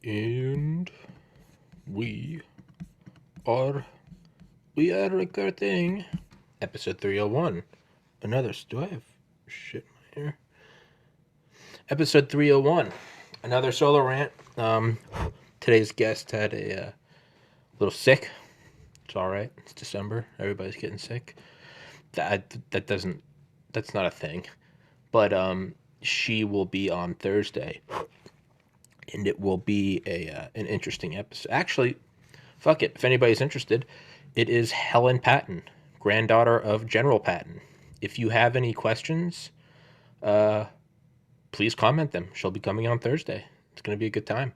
And we are recording episode 301. Do I have shit in my hair? Episode 301. Another solo rant. Today's guest had a little sick. It's all right. It's December. Everybody's getting sick. That's not a thing. But she will be on Thursday. And it will be an interesting episode. Actually, fuck it. If anybody's interested, it is Helen Patton, granddaughter of General Patton. If you have any questions, please comment them. She'll be coming on Thursday. It's going to be a good time.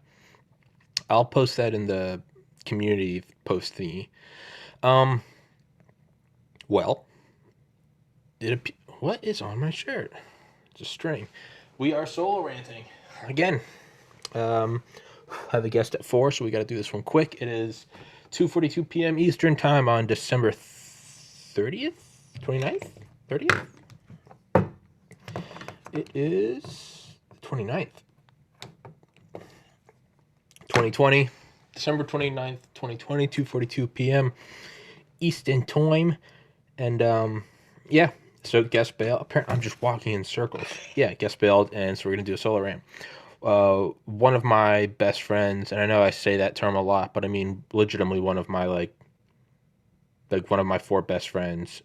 I'll post that in the community post thingy. Well, what is on my shirt? It's a string. We are solo ranting again. Have a guest at 4, so we got to do this one quick. It is 2:42 p.m. Eastern time on December 30th, 29th, 30th. It is the 29th, 2020, December 29th, 2020, 2:42 p.m. Eastern time. And yeah, so guest bailed. Apparently, I'm just walking in circles. Yeah, guest bailed, and so we're gonna do a solo rant. One of my best friends, and I know I say that term a lot, but I mean legitimately one of my like one of my 4 best friends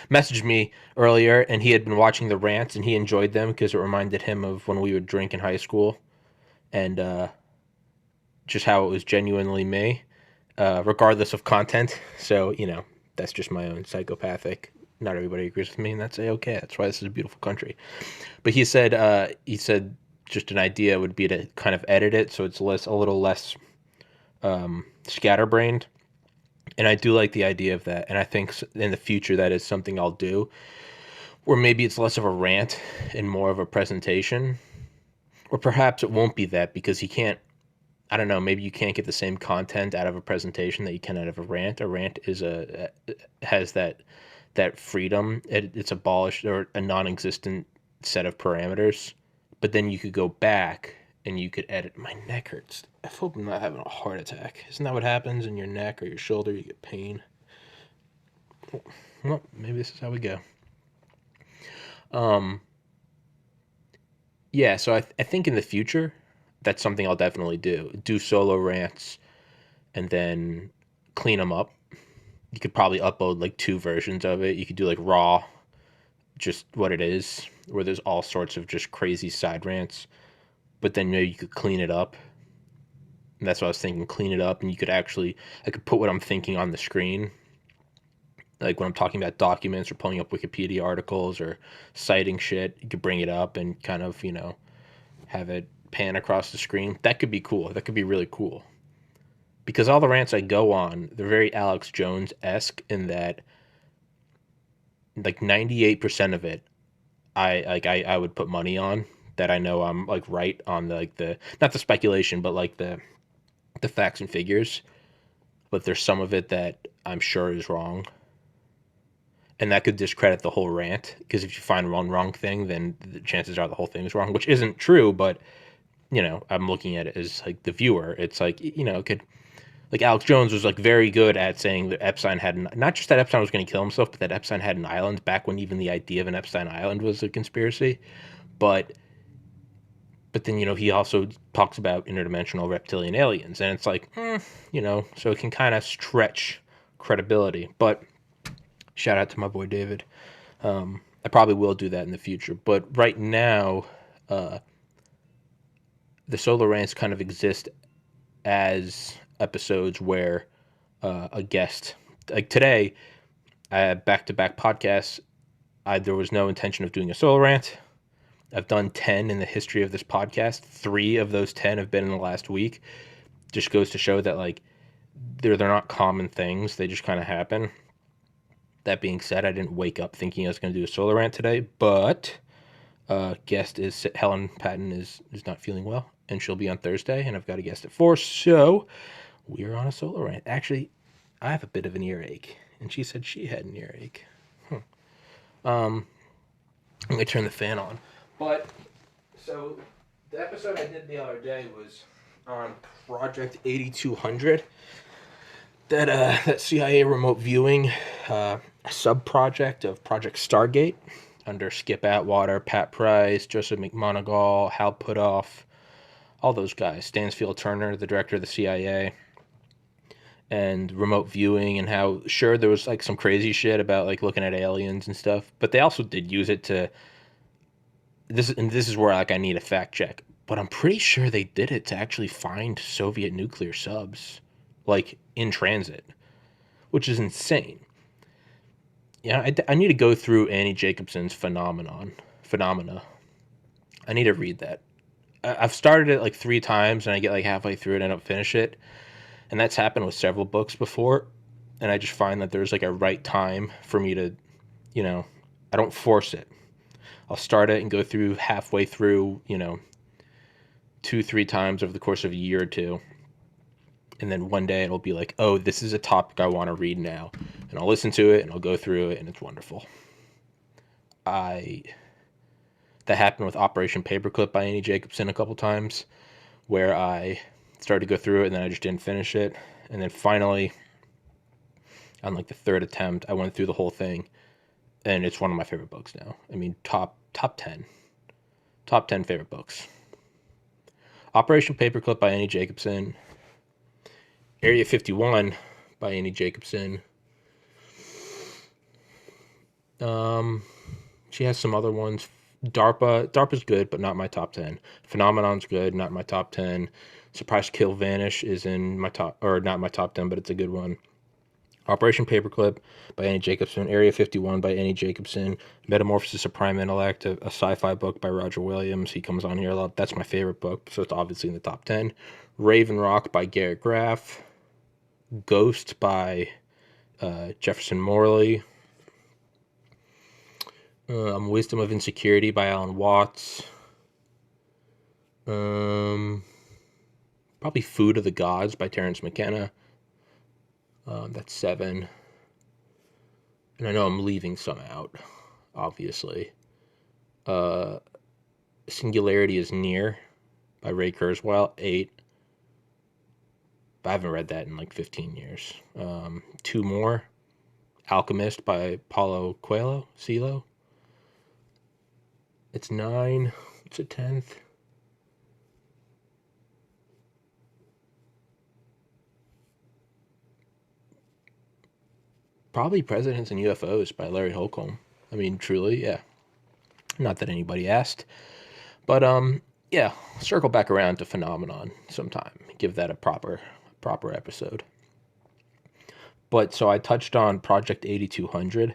messaged me earlier, and he had been watching the rants and he enjoyed them because it reminded him of when we would drink in high school, and just how it was genuinely me, regardless of content. So that's just my own psychopathic. Not everybody agrees with me, and that's okay. That's why this is a beautiful country. But he said just an idea would be to kind of edit it so it's a little less scatterbrained. And I do like the idea of that. And I think in the future that is something I'll do, or maybe it's less of a rant and more of a presentation, or perhaps it won't be that because you can't. I don't know. Maybe you can't get the same content out of a presentation that you can out of a rant. A rant has that freedom. It's abolished or a non-existent set of parameters. But then you could go back and you could edit. My neck hurts. I hope I'm not having a heart attack. Isn't that what happens in your neck or your shoulder? You get pain. Well, maybe this is how we go. Yeah, so I think in the future, that's something I'll definitely do. Do solo rants and then clean them up. You could probably upload like 2 versions of it. You could do like raw, just what it is, where there's all sorts of just crazy side rants. But then you could clean it up. And that's what I was thinking, clean it up, and I could put what I'm thinking on the screen. Like when I'm talking about documents or pulling up Wikipedia articles or citing shit, you could bring it up and kind of, have it pan across the screen. That could be cool. That could be really cool. Because all the rants I go on, they're very Alex Jones-esque in that like 98% of it I would put money on, that I know I'm like right on the not the speculation, but like the facts and figures. But there's some of it that I'm sure is wrong. And that could discredit the whole rant, because if you find one wrong thing, then the chances are the whole thing is wrong, which isn't true, but I'm looking at it as like the viewer. It's like, it could, like Alex Jones was like very good at saying that Epstein not just that Epstein was going to kill himself, but that Epstein had an island, back when even the idea of an Epstein island was a conspiracy. But then, he also talks about interdimensional reptilian aliens, and it's like, so it can kind of stretch credibility. But shout out to my boy David. I probably will do that in the future. But right now, the solo rants kind of exist as episodes where a guest, like today, back-to-back podcasts, there was no intention of doing a solo rant. I've done 10 in the history of this podcast. 3 of those 10 have been in the last week. Just goes to show that like they're not common things. They just kind of happen. That being said, I didn't wake up thinking I was going to do a solo rant today, but guest is Helen Patton is not feeling well, and she'll be on Thursday, and I've got a guest at 4, so we are on a solo rant. Actually, I have a bit of an earache, and she said she had an earache. I'm going to turn the fan on. But, so, The episode I did the other day was on Project 8200. That CIA remote viewing sub project of Project Stargate under Skip Atwater, Pat Price, Joseph McMoneagle, Hal Puthoff, all those guys. Stansfield Turner, the director of the CIA, and remote viewing, and how sure there was like some crazy shit about like looking at aliens and stuff, but they also did use it to this is where like I need a fact check, but I'm pretty sure they did it to actually find Soviet nuclear subs like in transit, which is insane. Yeah, I need to go through Annie Jacobson's phenomena. I need to read that. I've started it like 3 times and I get like halfway through it and I don't finish it. And that's happened with several books before. And I just find that there's like a right time for me to, I don't force it. I'll start it and go through halfway through, 2-3 times over the course of a year or two. And then one day it'll be like, oh, this is a topic I want to read now. And I'll listen to it and I'll go through it and it's wonderful. That happened with Operation Paperclip by Annie Jacobson a couple times, where I started to go through it and then I just didn't finish it. And then finally, on like the third attempt, I went through the whole thing, and it's one of my favorite books now. I mean, top 10 favorite books. Operation Paperclip by Annie Jacobson. Area 51 by Annie Jacobson. She has some other ones. DARPA's good, but not my top 10. Phenomenon's good, not my top 10. Surprise Kill Vanish is in my top, or not my top 10, but it's a good one. Operation Paperclip by Annie Jacobson. Area 51 by Annie Jacobson. Metamorphosis of Prime Intellect, a sci-fi book by Roger Williams. He comes on here a lot. That's my favorite book, so it's obviously in the top 10. Raven Rock by Garrett Graff. Ghost by Jefferson Morley. Wisdom of Insecurity by Alan Watts. Probably Food of the Gods by Terrence McKenna. That's 7. And I know I'm leaving some out, obviously. Singularity is Near by Ray Kurzweil, 8. But I haven't read that in like 15 years. 2 more. Alchemist by Paulo Coelho. It's 9. It's a 10th. Probably Presidents and UFOs by Larry Holcomb. I mean, truly, yeah. Not that anybody asked. But, yeah, circle back around to Phenomenon sometime. Give that a proper episode. But, so I touched on Project 8200.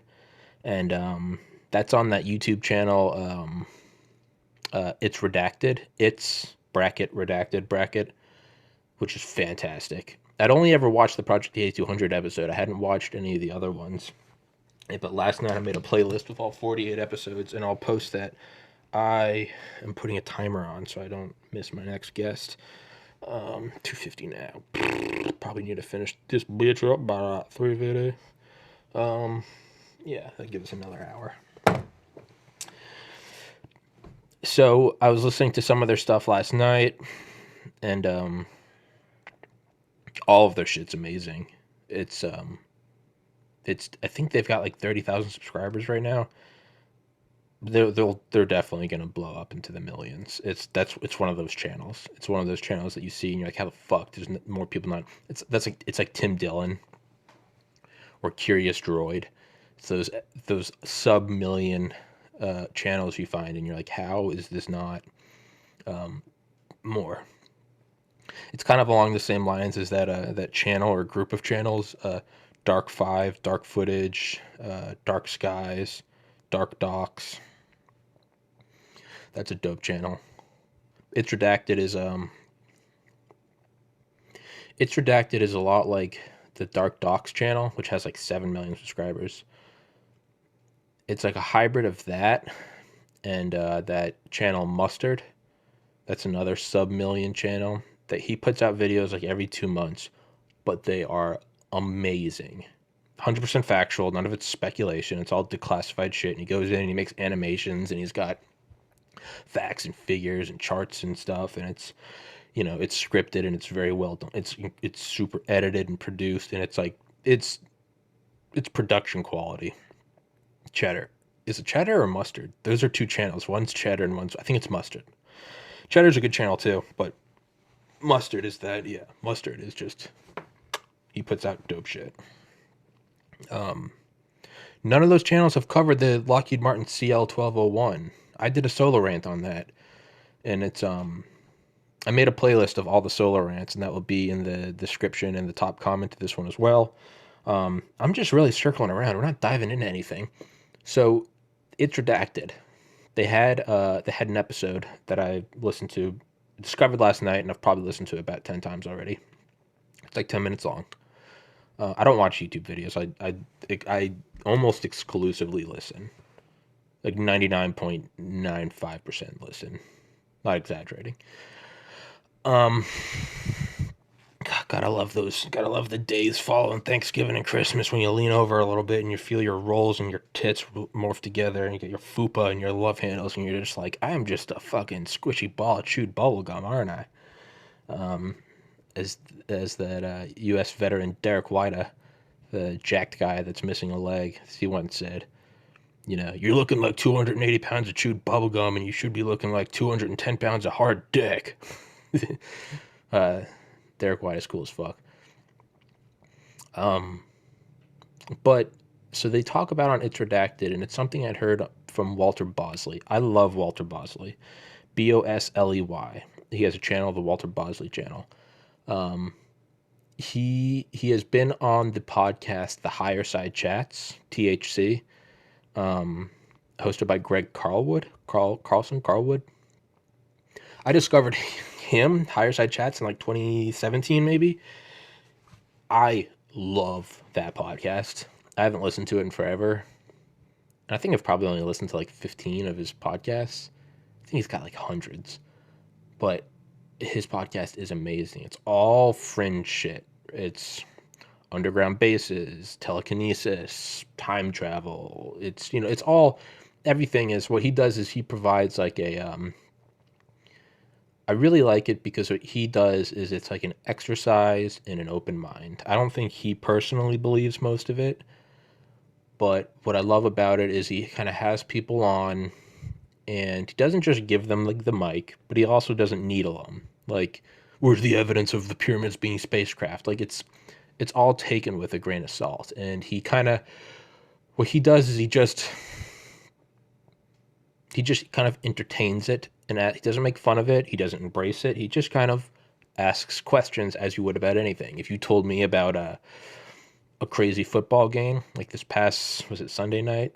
And, that's on that YouTube channel, It's Redacted. It's redacted bracket, which is fantastic. I'd only ever watched the Project 8200 episode. I hadn't watched any of the other ones. But last night I made a playlist with all 48 episodes, and I'll post that. I am putting a timer on so I don't miss my next guest. 2:50 now. Probably need to finish this bitch up by 3:50. Yeah, that gives us another hour. So I was listening to some of their stuff last night, and all of their shit's amazing. It's I think they've got like 30,000 subscribers right now. They're definitely gonna blow up into the millions. It's one of those channels. It's one of those channels that you see and you're like, how the fuck there's more people not? It's like Tim Dillon or Curious Droid. It's those sub-million channels you find and you're like, how is this not more? It's kind of along the same lines as that channel or group of channels, Dark 5, Dark Footage, Dark Skies, Dark Docs. That's a dope channel. It's Redacted is a lot like the Dark Docs channel, which has like 7 million subscribers. It's like a hybrid of that and that channel Mustard. That's another sub-million channel that he puts out videos like every 2 months, but they are amazing. 100% factual, none of it's speculation. It's all declassified shit, and he goes in and he makes animations, and he's got facts and figures and charts and stuff, and it's, it's scripted and it's very well done. It's super edited and produced, and it's like it's production quality. Cheddar. Is it cheddar or mustard? Those are two channels. One's cheddar and I think it's mustard. Cheddar's a good channel too, but mustard is that, yeah. Mustard is just, he puts out dope shit. None of those channels have covered the Lockheed Martin CL-1201. I did a solo rant on that, and it's I made a playlist of all the solo rants, and that will be in the description and the top comment to this one as well. I'm just really circling around. We're not diving into anything. So it's redacted. They had an episode that I listened to, discovered last night, and I've probably listened to it about 10 times already. It's like 10 minutes long. I don't watch YouTube videos. I almost exclusively listen. Like 99.95% listen. Not exaggerating. God, I love those. Gotta love the days following Thanksgiving and Christmas when you lean over a little bit and you feel your rolls and your tits morph together and you get your fupa and your love handles and you're just like, I am just a fucking squishy ball of chewed bubblegum, aren't I? As that U.S. veteran Derek Whita, the jacked guy that's missing a leg, as he once said, you're looking like 280 pounds of chewed bubblegum and you should be looking like 210 pounds of hard dick. Derek White is cool as fuck. But so they talk about on It's Redacted, and it's something I'd heard from Walter Bosley. I love Walter Bosley, Bosley. He has a channel, the Walter Bosley channel. He has been on the podcast, The Higher Side Chats, THC, hosted by Greg Carlwood. I discovered him, Higher Side Chats, in like 2017 maybe. I love that podcast. I haven't listened to it in forever. And I think I've probably only listened to like 15 of his podcasts. I think he's got like hundreds. But his podcast is amazing. It's all fringe shit. It's underground bases, telekinesis, time travel. It's, it's all, everything is, what he does is he provides like I really like it because what he does is it's like an exercise in an open mind. I don't think he personally believes most of it, but what I love about it is he kind of has people on and he doesn't just give them like the mic, but he also doesn't needle them. Like, where's the evidence of the pyramids being spacecraft? Like it's all taken with a grain of salt. And he kind of, what he does is he just kind of entertains it, and he doesn't make fun of it. He doesn't embrace it. He just kind of asks questions as you would about anything. If you told me about a crazy football game, like this past, was it Saturday night,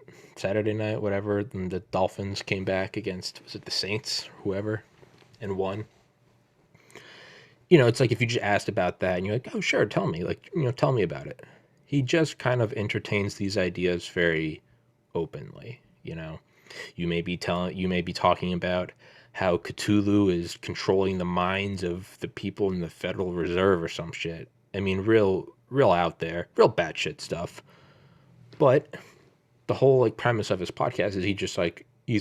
whatever, and the Dolphins came back against, was it the Saints, whoever, and won. It's like if you just asked about that and you're like, oh, sure, tell me. Like, tell me about it. He just kind of entertains these ideas very openly, You may be talking about how Cthulhu is controlling the minds of the people in the Federal Reserve or some shit. I mean, real out there, real batshit stuff. But the whole like premise of his podcast is he's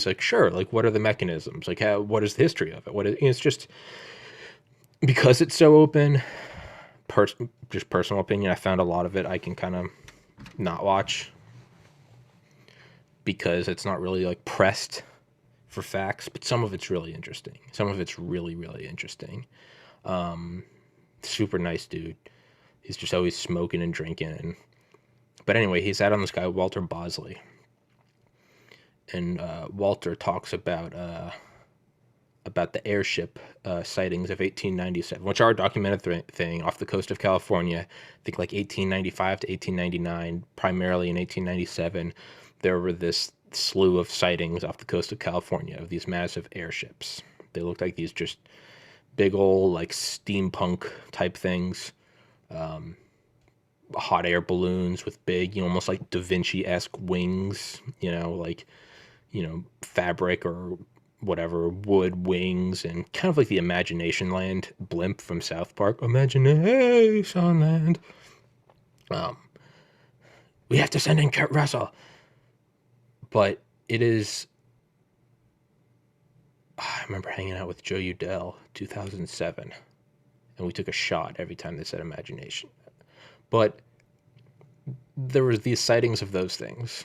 like, sure, like what are the mechanisms? Like what is the history of it? It's just because it's so open. Just personal opinion. I found a lot of it I can kind of not watch, because it's not really like pressed for facts, but some of it's really interesting. Some of it's really, really interesting. Super nice dude. He's just always smoking and drinking. But anyway, he's out on this guy, Walter Bosley. And Walter talks about the airship sightings of 1897, which are a documented thing off the coast of California. I think like 1895 to 1899, primarily in 1897. There were this slew of sightings off the coast of California of these massive airships. They looked like these just big old like steampunk type things, hot air balloons with big, almost like Da Vinci-esque wings, fabric or whatever, wood wings, and kind of like the Imagination Land blimp from South Park. Imagination Land. We have to send in Kurt Russell. But it is I remember hanging out with Joe Udell, 2007, and we took a shot every time they said imagination. But there was these sightings of those things,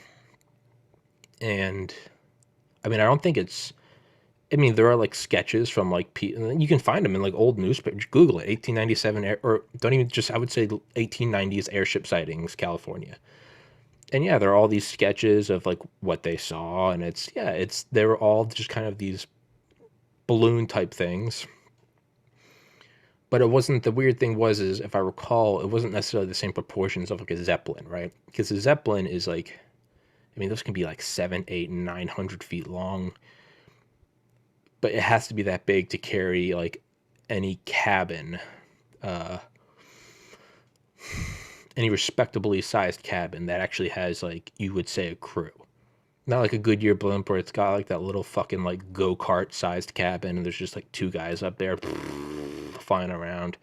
and I mean, I don't think it's. I mean, there are like sketches from like you can find them in like old newspapers. Google it, 1897 or don't even just. I would say 1890s airship sightings, California. And yeah, there are all these sketches of like what they saw, and they were all just kind of these balloon type things. But it wasn't, the weird thing was, is if I recall, it wasn't necessarily the same proportions of like a Zeppelin, right? Because a Zeppelin is like, I mean, those can be like 7, 8, 900 feet long, but it has to be that big to carry like any cabin, uh, any respectably sized cabin that actually has like, you would say, a crew. Not like a Goodyear blimp where it's got like that little fucking like go-kart sized cabin and there's just like two guys up there flying around.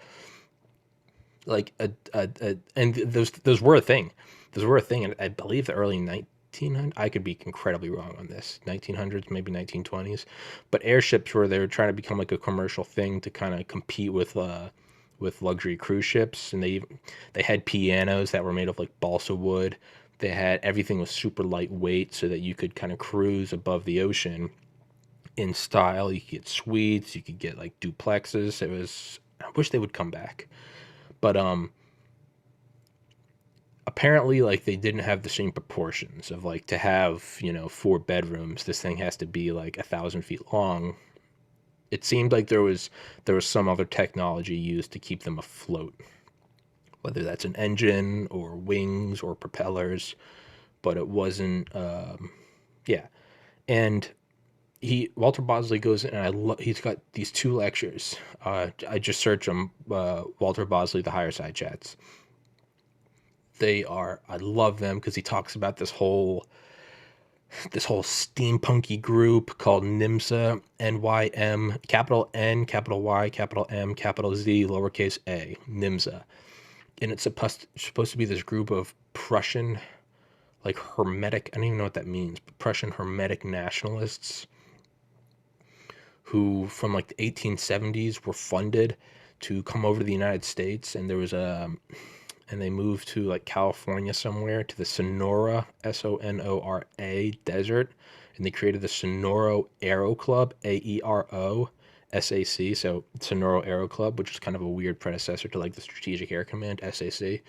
Like and those were a thing. Those were a thing, and I believe the early 1900s. I could be incredibly wrong on this. 1900s, maybe 1920s, but airships were, they were trying to become like a commercial thing to kind of compete with luxury cruise ships, and they had pianos that were made of like balsa wood. They had, everything was super lightweight so that you could kind of cruise above the ocean in style. You could get suites, you could get like duplexes. It was, I wish they would come back. But apparently like they didn't have the same proportions of like, to have, 4 bedrooms, this thing has to be like 1,000 feet long. It seemed like there was some other technology used to keep them afloat, whether that's an engine or wings or propellers, but it wasn't. Yeah, and Walter Bosley goes in, and he's got these 2 lectures. I just search them, Walter Bosley, the higher side chats. I love them because he talks about this whole steampunky group called NIMSA, NYM, capital N, capital Y, capital M, capital Z, lowercase a, NIMSA. And it's supposed to be this group of Prussian, like Hermetic, I don't even know what that means, but Prussian Hermetic nationalists who from like the 1870s were funded to come over to the United States, and and they moved to like California somewhere, to the Sonora, Sonora desert, and they created the Sonora Aero Club, Aero SAC, so Sonora Aero Club, which is kind of a weird predecessor to like the Strategic Air Command, SAC.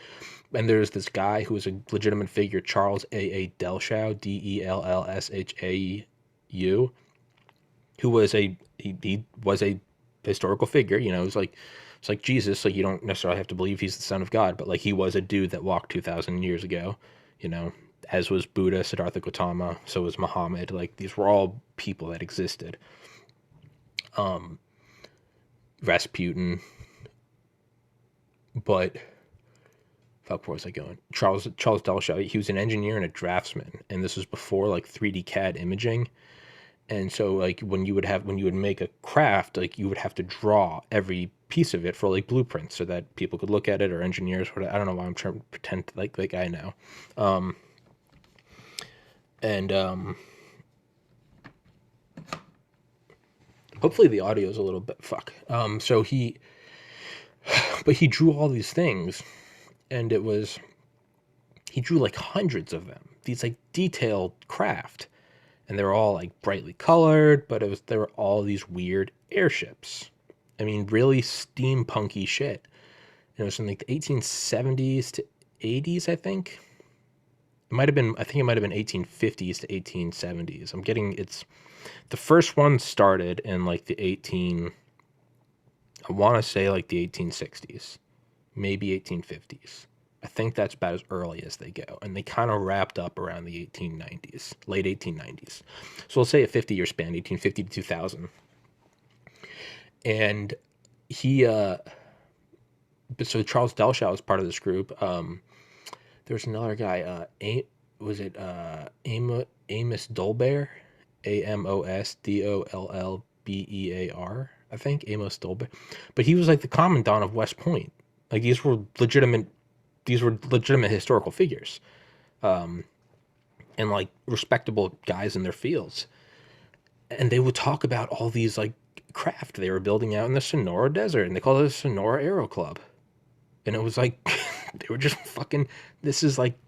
And there's this guy who was a legitimate figure, Charles A. Delshow, Dellshau, who was he was a historical figure. It's like Jesus. Like, you don't necessarily have to believe he's the son of God, but like, he was a dude that walked 2,000 years ago. You know, as was Buddha, Siddhartha Gautama. So was Muhammad. Like, these were all people that existed. Rasputin, but fuck, where was I going? Charles Delshow. He was an engineer and a draftsman, and this was before like 3D CAD imaging. And so like when you would make a craft, like you would have to draw every piece of it for like blueprints so that people could look at it, or engineers. I don't know why I'm trying to pretend like I know. And hopefully the audio is a little bit so but he drew all these things, and he drew like hundreds of them, these like detailed craft, and they were all like brightly colored, but there were all these weird airships. I mean, really steampunky shit. It was from like the 1870s to 80s, I think. I think it might have been 1850s to 1870s. The first one started in like I want to say like the 1860s, maybe 1850s. I think that's about as early as they go. And they kind of wrapped up around the 1890s, late 1890s. So we'll say a 50-year span, 1850 to 2000. And so Charles Delshow was part of this group. There's another guy, Amos Dolbear? AmosDollbear, I think, Amos Dolbear. But he was like the commandant of West Point. Like, these were legitimate historical figures, and like respectable guys in their fields. and they would talk about all these like craft they were building out in the Sonora Desert, and they called it the Sonora Aero Club. And it was like they were just fucking. This is like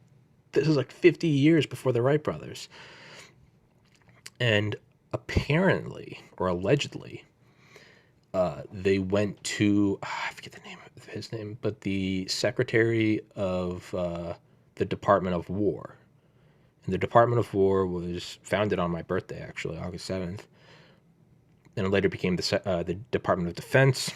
50 years before the Wright brothers, and apparently or allegedly, they went to I forget the name of his name, but the Secretary of the Department of War. And the Department of War was founded on my birthday, actually, August 7th, and it later became the Department of Defense.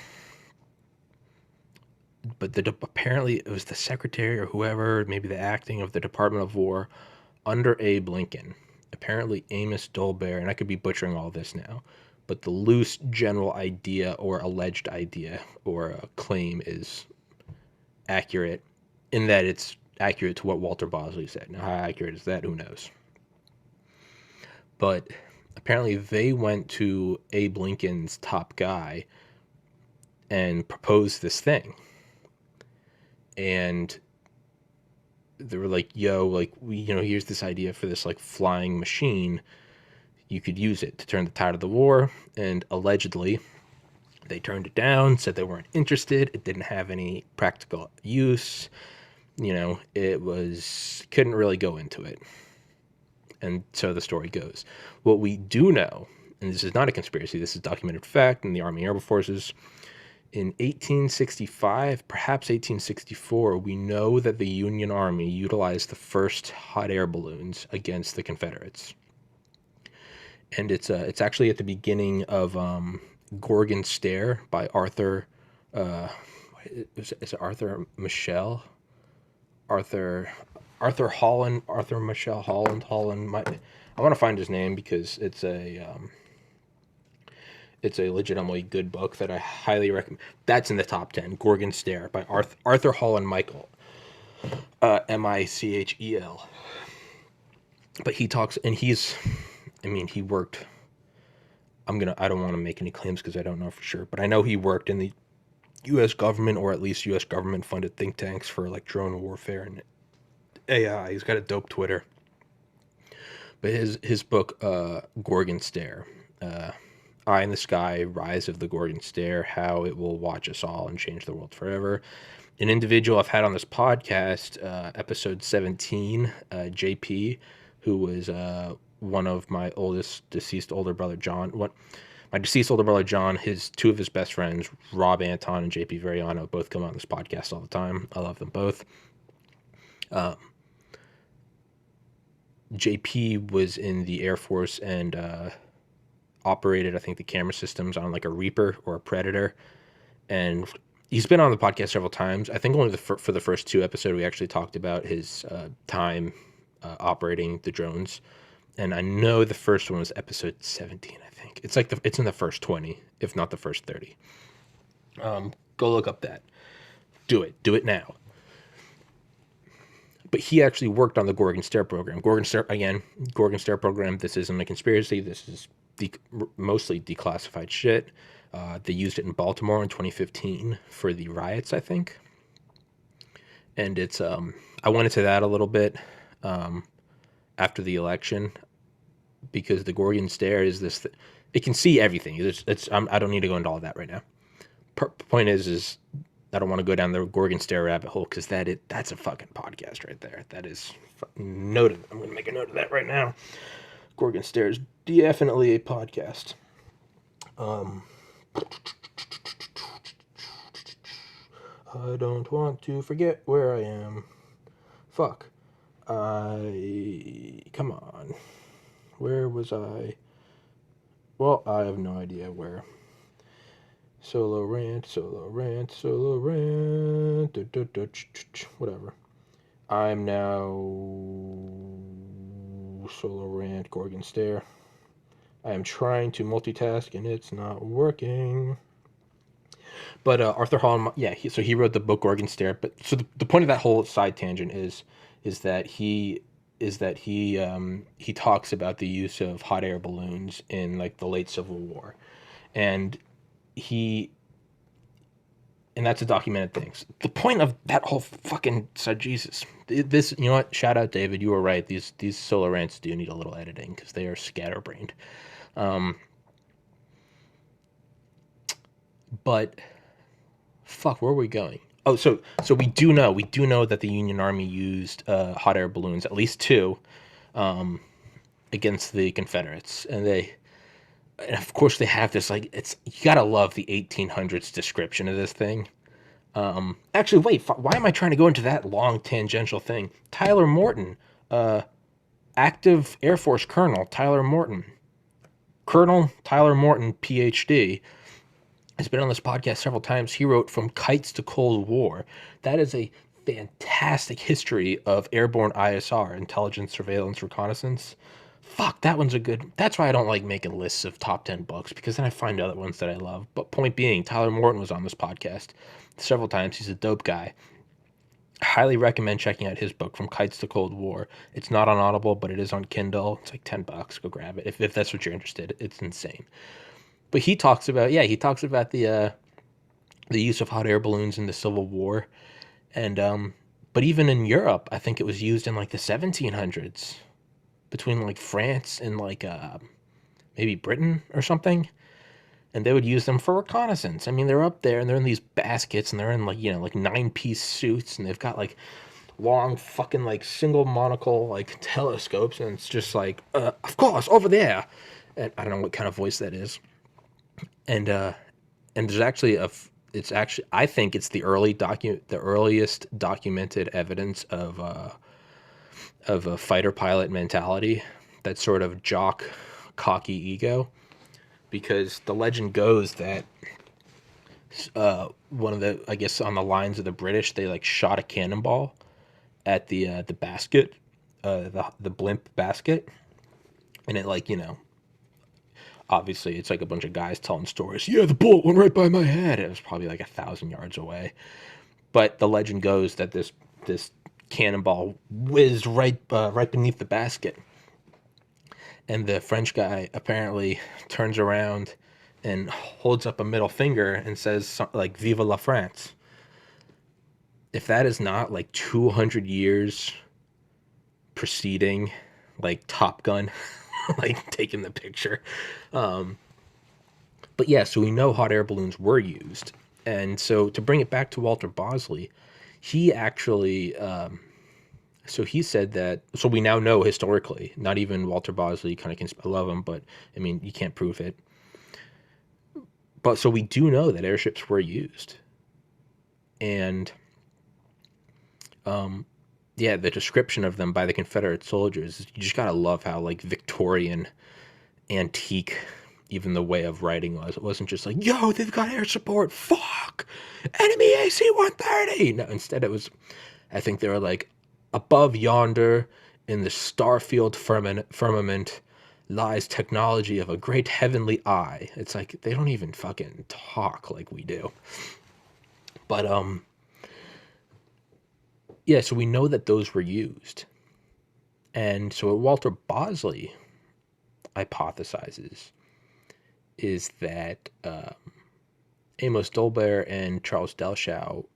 But apparently it was the secretary or whoever, maybe the acting of the Department of War under Abe Lincoln. Apparently Amos Dolbear, and I could be butchering all this now, but the loose general idea or alleged idea or a claim is accurate in that it's accurate to what Walter Bosley said. Now, how accurate is that? Who knows? But apparently they went to Abe Lincoln's top guy and proposed this thing. And they were like, yo, like, here's this idea for this, like, flying machine. You could use it to turn the tide of the war. And allegedly, they turned it down, said they weren't interested. It didn't have any practical use. Couldn't really go into it. And so the story goes. What we do know, and this is not a conspiracy, this is documented fact in the Army Air Forces, in 1865, perhaps 1864, we know that the Union Army utilized the first hot air balloons against the Confederates. And it's actually at the beginning of Gorgon Stair by Arthur, is it Arthur Michel? Arthur Holland, Arthur Michel Holland. I want to find his name because it's a legitimately good book that I highly recommend. That's in the top 10. Gorgon Stair by Arthur Holland Michael. Michel. But he talks, and he worked. I don't want to make any claims because I don't know for sure, but I know he worked in the U.S. government, or at least U.S. government funded think tanks for like drone warfare and AI. He's got a dope Twitter. But his book, Gorgon Stair, Eye in the Sky, Rise of the Gorgon Stair, How It Will Watch Us All and Change the World Forever. An individual I've had on this podcast, episode 17, JP, who was one of my deceased older brother John. My deceased older brother John, two of his best friends, Rob Anton and JP Veriano, both come on this podcast all the time. I love them both. JP was in the Air Force and operated, I think, the camera systems on like a Reaper or a Predator, and he's been on the podcast several times. I think only for the first two episodes we actually talked about his time operating the drones, and I know the first one was episode 17. I think it's in the first 20, if not the first 30. Go look up that. Do it now. But he actually worked on the Gorgon Stair program. Gorgon Stair program. This isn't a conspiracy. This is mostly declassified shit. They used it in Baltimore in 2015 for the riots, I think. And it's I went into that a little bit after the election, because the Gorgon Stair is this. It can see everything. I don't need to go into all that right now. Point is I don't want to go down the Gorgon Stair rabbit hole, because that's a fucking podcast right there. That is noted. I'm going to make a note of that right now. Gorgon Stair is definitely a podcast. I don't want to forget where I am. Fuck. Come on. Where was I? Well, I have no idea where. Solo rant. Whatever. I'm now solo rant, Gorgon Stair. I am trying to multitask and it's not working. But Arthur Holland, he wrote the book Gorgon Stair. But so the point of that whole side tangent is that he talks about the use of hot air balloons in like the late Civil War, and that's a documented thing. So the point of that whole fucking Jesus, this, what? Shout out David, you were right. These solo rants do need a little editing because they are scatterbrained. But fuck, where are we going? Oh, so we do know that the Union Army used hot air balloons, at least two, against the Confederates, and of course they have this like it's you gotta love the 1800s description of this thing. Actually, wait, why am I trying to go into that long tangential thing? Tyler Morton, active Air Force Colonel Tyler Morton, Colonel Tyler Morton, PhD, has been on this podcast several times. He wrote From Kites to Cold War. That is a fantastic history of airborne ISR, intelligence, surveillance, reconnaissance. Fuck, that one's a good. That's why I don't like making lists of top 10 books, because then I find other ones that I love. But point being, Tyler Morton was on this podcast several times. He's a dope guy. Highly recommend checking out his book, From Kites to Cold War. It's not on Audible, but it is on Kindle. It's like $10. Go grab it if that's what you're interested. It's insane. But he talks about the use of hot air balloons in the Civil War, and but even in Europe, I think it was used in like the 1700s between like France and like maybe Britain or something, and they would use them for reconnaissance. I mean, they're up there and they're in these baskets and they're in like like 9-piece suits and they've got like long fucking like single monocle like telescopes, and it's just like of course over there, and I don't know what kind of voice that is, and there's actually it's actually I think it's the earliest documented evidence of a fighter pilot mentality, that sort of jock cocky ego, because the legend goes that one of the, I guess on the lines of the British, they like shot a cannonball at the basket, the blimp basket, and it like obviously it's like a bunch of guys telling stories. Yeah, the bullet went right by my head. It was probably like 1,000 yards away. But the legend goes that this cannonball whizzed right beneath the basket, and the French guy apparently turns around and holds up a middle finger and says like "Vive la France." If that is not like 200 years preceding like Top Gun, like taking the picture. But yeah, so we know hot air balloons were used. And so to bring it back to Walter Bosley, he actually, so he said that, so we now know historically, not even Walter Bosley kind of can, I love him, but I mean, you can't prove it. But so we do know that airships were used. And, yeah, the description of them by the Confederate soldiers, you just gotta love how like Victorian, antique, even the way of writing was. It wasn't just like, yo, they've got air support, fuck, enemy AC-130. No, instead it was, I think they were like, above yonder in the star-filled firmament lies technology of a great heavenly eye. It's like, they don't even fucking talk like we do. But, yeah, so we know that those were used. And so what Walter Bosley hypothesizes is that Amos Dolbear and Charles Delshow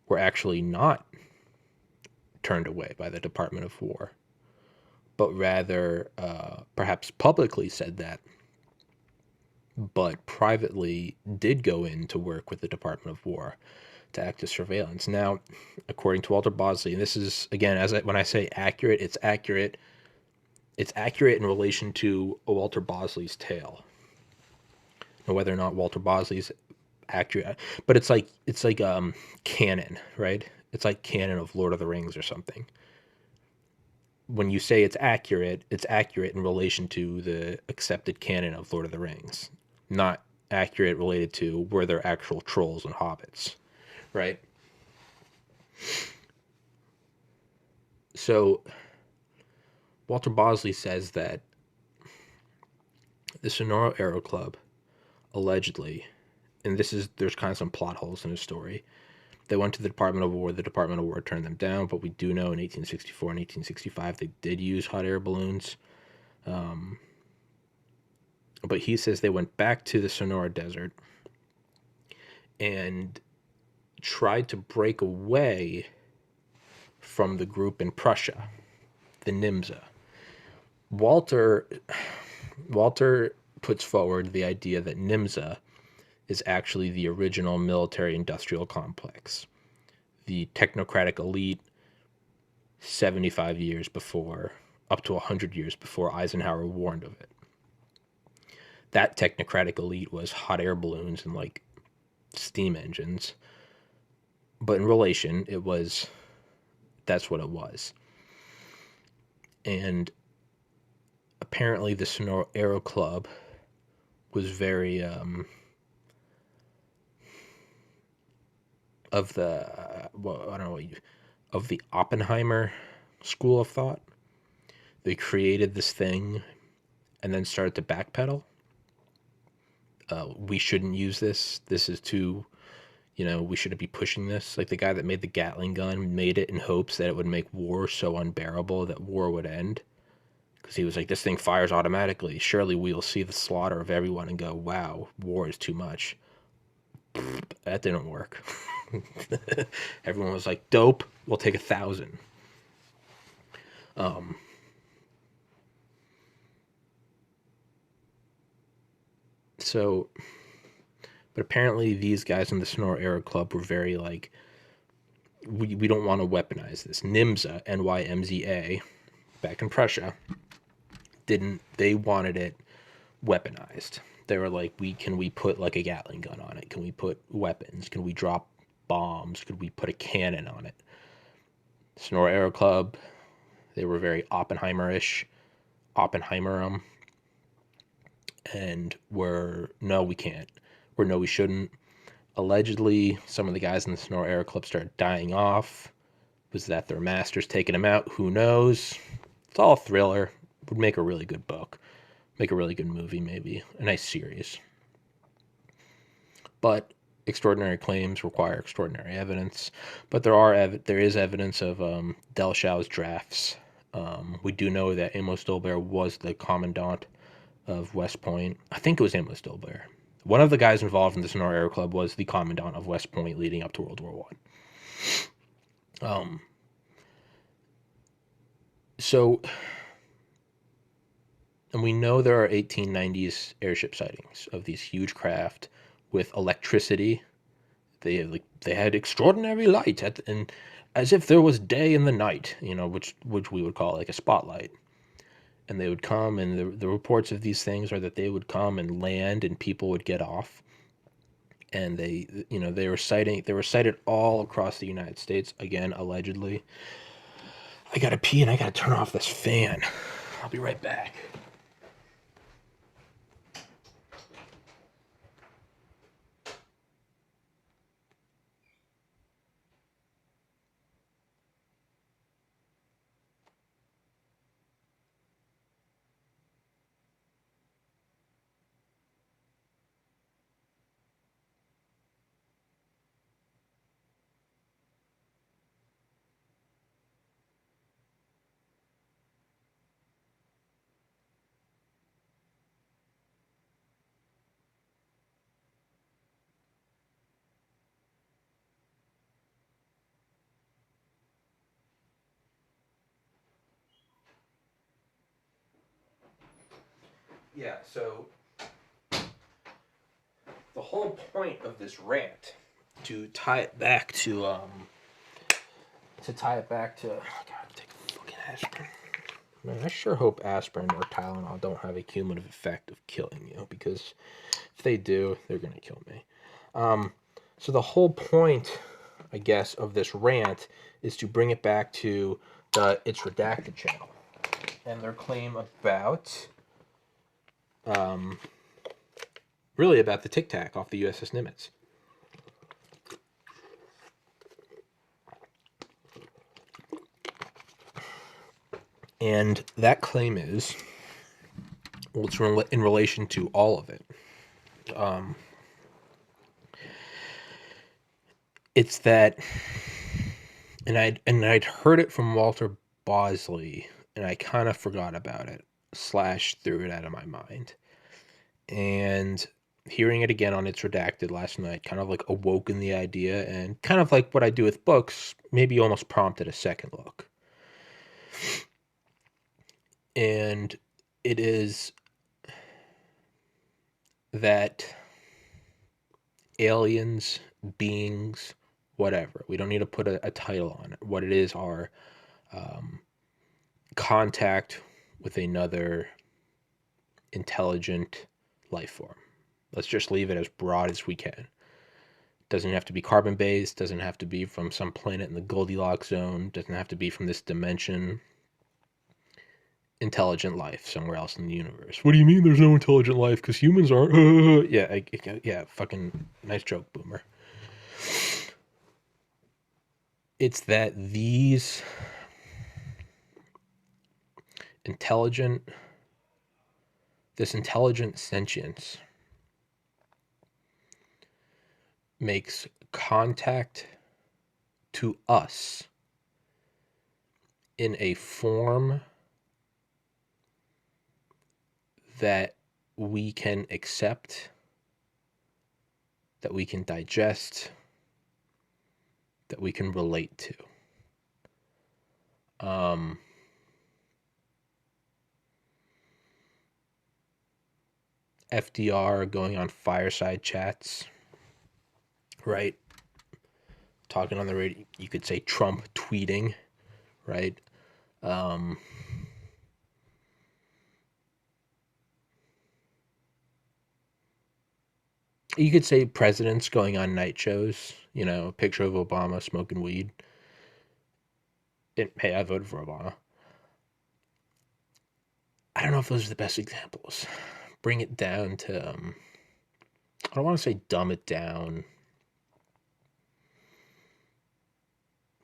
were actually not turned away by the Department of War, but rather perhaps publicly said that, but privately did go in to work with the Department of War to act as surveillance. Now, according to Walter Bosley, and this is, again, when I say accurate, it's accurate. It's accurate in relation to Walter Bosley's tale. Now, whether or not Walter Bosley's accurate, but it's like canon, right? It's like canon of Lord of the Rings or something. When you say it's accurate in relation to the accepted canon of Lord of the Rings, not accurate related to were there actual trolls and hobbits, right? So Walter Bosley says that the Sonora Aero Club allegedly, and there's kind of some plot holes in his story. They went to the Department of War. The Department of War turned them down, but we do know in 1864 and 1865 they did use hot air balloons. But he says they went back to the Sonora Desert and tried to break away from the group in Prussia, the NIMSA. Walter puts forward the idea that NIMSA is actually the original military-industrial complex, the technocratic elite 75 years before, up to 100 years before Eisenhower warned of it. That technocratic elite was hot air balloons and like steam engines. But in relation, that's what it was. And apparently the Sonora Aero Club was very of the I don't know of the Oppenheimer school of thought. They created this thing and then started to backpedal. We shouldn't use this. This is too, we shouldn't be pushing this. Like the guy that made the Gatling gun made it in hopes that it would make war so unbearable that war would end. Because he was like, this thing fires automatically. Surely we'll see the slaughter of everyone and go, wow, war is too much. That didn't work. Everyone was like, dope, we'll take 1,000. So, but apparently these guys in the Sonora Aero Club were very like, we don't want to weaponize this. NIMSA, NYMZA, back in Prussia, they wanted it weaponized. They were like, can we put like a Gatling gun on it? Can we put weapons? Can we drop bombs? Could we put a cannon on it? Sonora Aero Club, they were very Oppenheimer-ish, and no, we can't. No, we shouldn't. Allegedly, some of the guys in the Sonora Aero Club started dying off. Was that their masters taking them out? Who knows? It's all a thriller. Would make a really good book. Make a really good movie, maybe. A nice series. But extraordinary claims require extraordinary evidence. But there is evidence of Delshau's drafts. We do know that Amos Dolbear was the commandant of West Point. I think it was Amos Dolbear. One of the guys involved in the Sonora Aero Club was the commandant of West Point leading up to World War I. And we know there are 1890s airship sightings of these huge craft with electricity. They had extraordinary light and as if there was day in the night, which we would call like a spotlight. And they would come, and the reports of these things are that they would come and land, and people would get off. And they were sighted all across the United States. Again, allegedly. I gotta pee, and I gotta turn off this fan. I'll be right back. Yeah, so the whole point of this rant, to tie it back to oh God, take a fucking aspirin. Man, I sure hope aspirin or Tylenol don't have a cumulative effect of killing you, because if they do, they're gonna kill me. So the whole point, I guess, of this rant is to bring it back to the It's Redacted channel and their claim about really about the Tic Tac off the USS Nimitz. And that claim is, well, it's in relation to all of it. It's that, and I'd heard it from Walter Bosley, and I kind of forgot about it, / threw it out of my mind. And hearing it again on It's Redacted last night kind of like awoken the idea, and kind of like what I do with books, maybe almost prompted a second look. And it is that aliens, beings, whatever, we don't need to put a title on it. What it is are contact with another intelligent life form. Let's just leave it as broad as we can. Doesn't have to be carbon based, doesn't have to be from some planet in the Goldilocks zone, doesn't have to be from this dimension. Intelligent life somewhere else in the universe. What do you mean there's no intelligent life? Because humans aren't. Yeah, fucking nice joke, Boomer. It's that these this intelligent sentience makes contact to us in a form that we can accept, that we can digest, that we can relate to. FDR going on fireside chats, right? Talking on the radio, you could say Trump tweeting, right? You could say presidents going on night shows, a picture of Obama smoking weed. Hey, I voted for Obama. I don't know if those are the best examples. Bring it down to, I don't want to say dumb it down.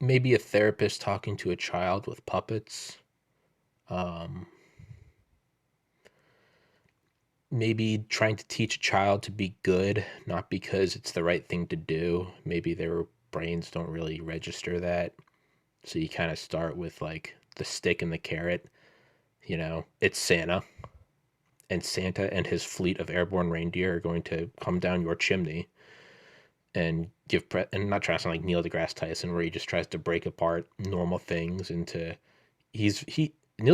Maybe a therapist talking to a child with puppets. Maybe trying to teach a child to be good, not because it's the right thing to do. Maybe their brains don't really register that. So you kind of start with like the stick and the carrot. It's Santa. And Santa and his fleet of airborne reindeer are going to come down your chimney and and not trying to sound like Neil deGrasse Tyson, where he just tries to break apart normal things into Neil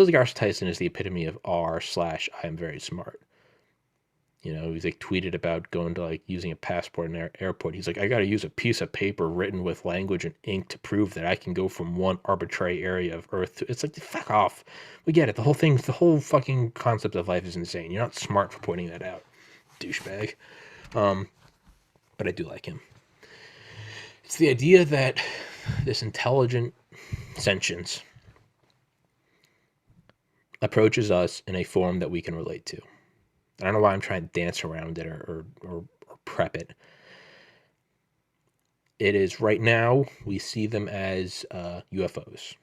deGrasse Tyson is the epitome of r/I am very smart. He's like tweeted about going to like using a passport in an airport. He's like, I got to use a piece of paper written with language and ink to prove that I can go from one arbitrary area of Earth to. It's like, fuck off. We get it. The whole fucking concept of life is insane. You're not smart for pointing that out, douchebag. But I do like him. It's the idea that this intelligent sentience approaches us in a form that we can relate to. I don't know why I'm trying to dance around it or prep it. It is right now, we see them as UFOs.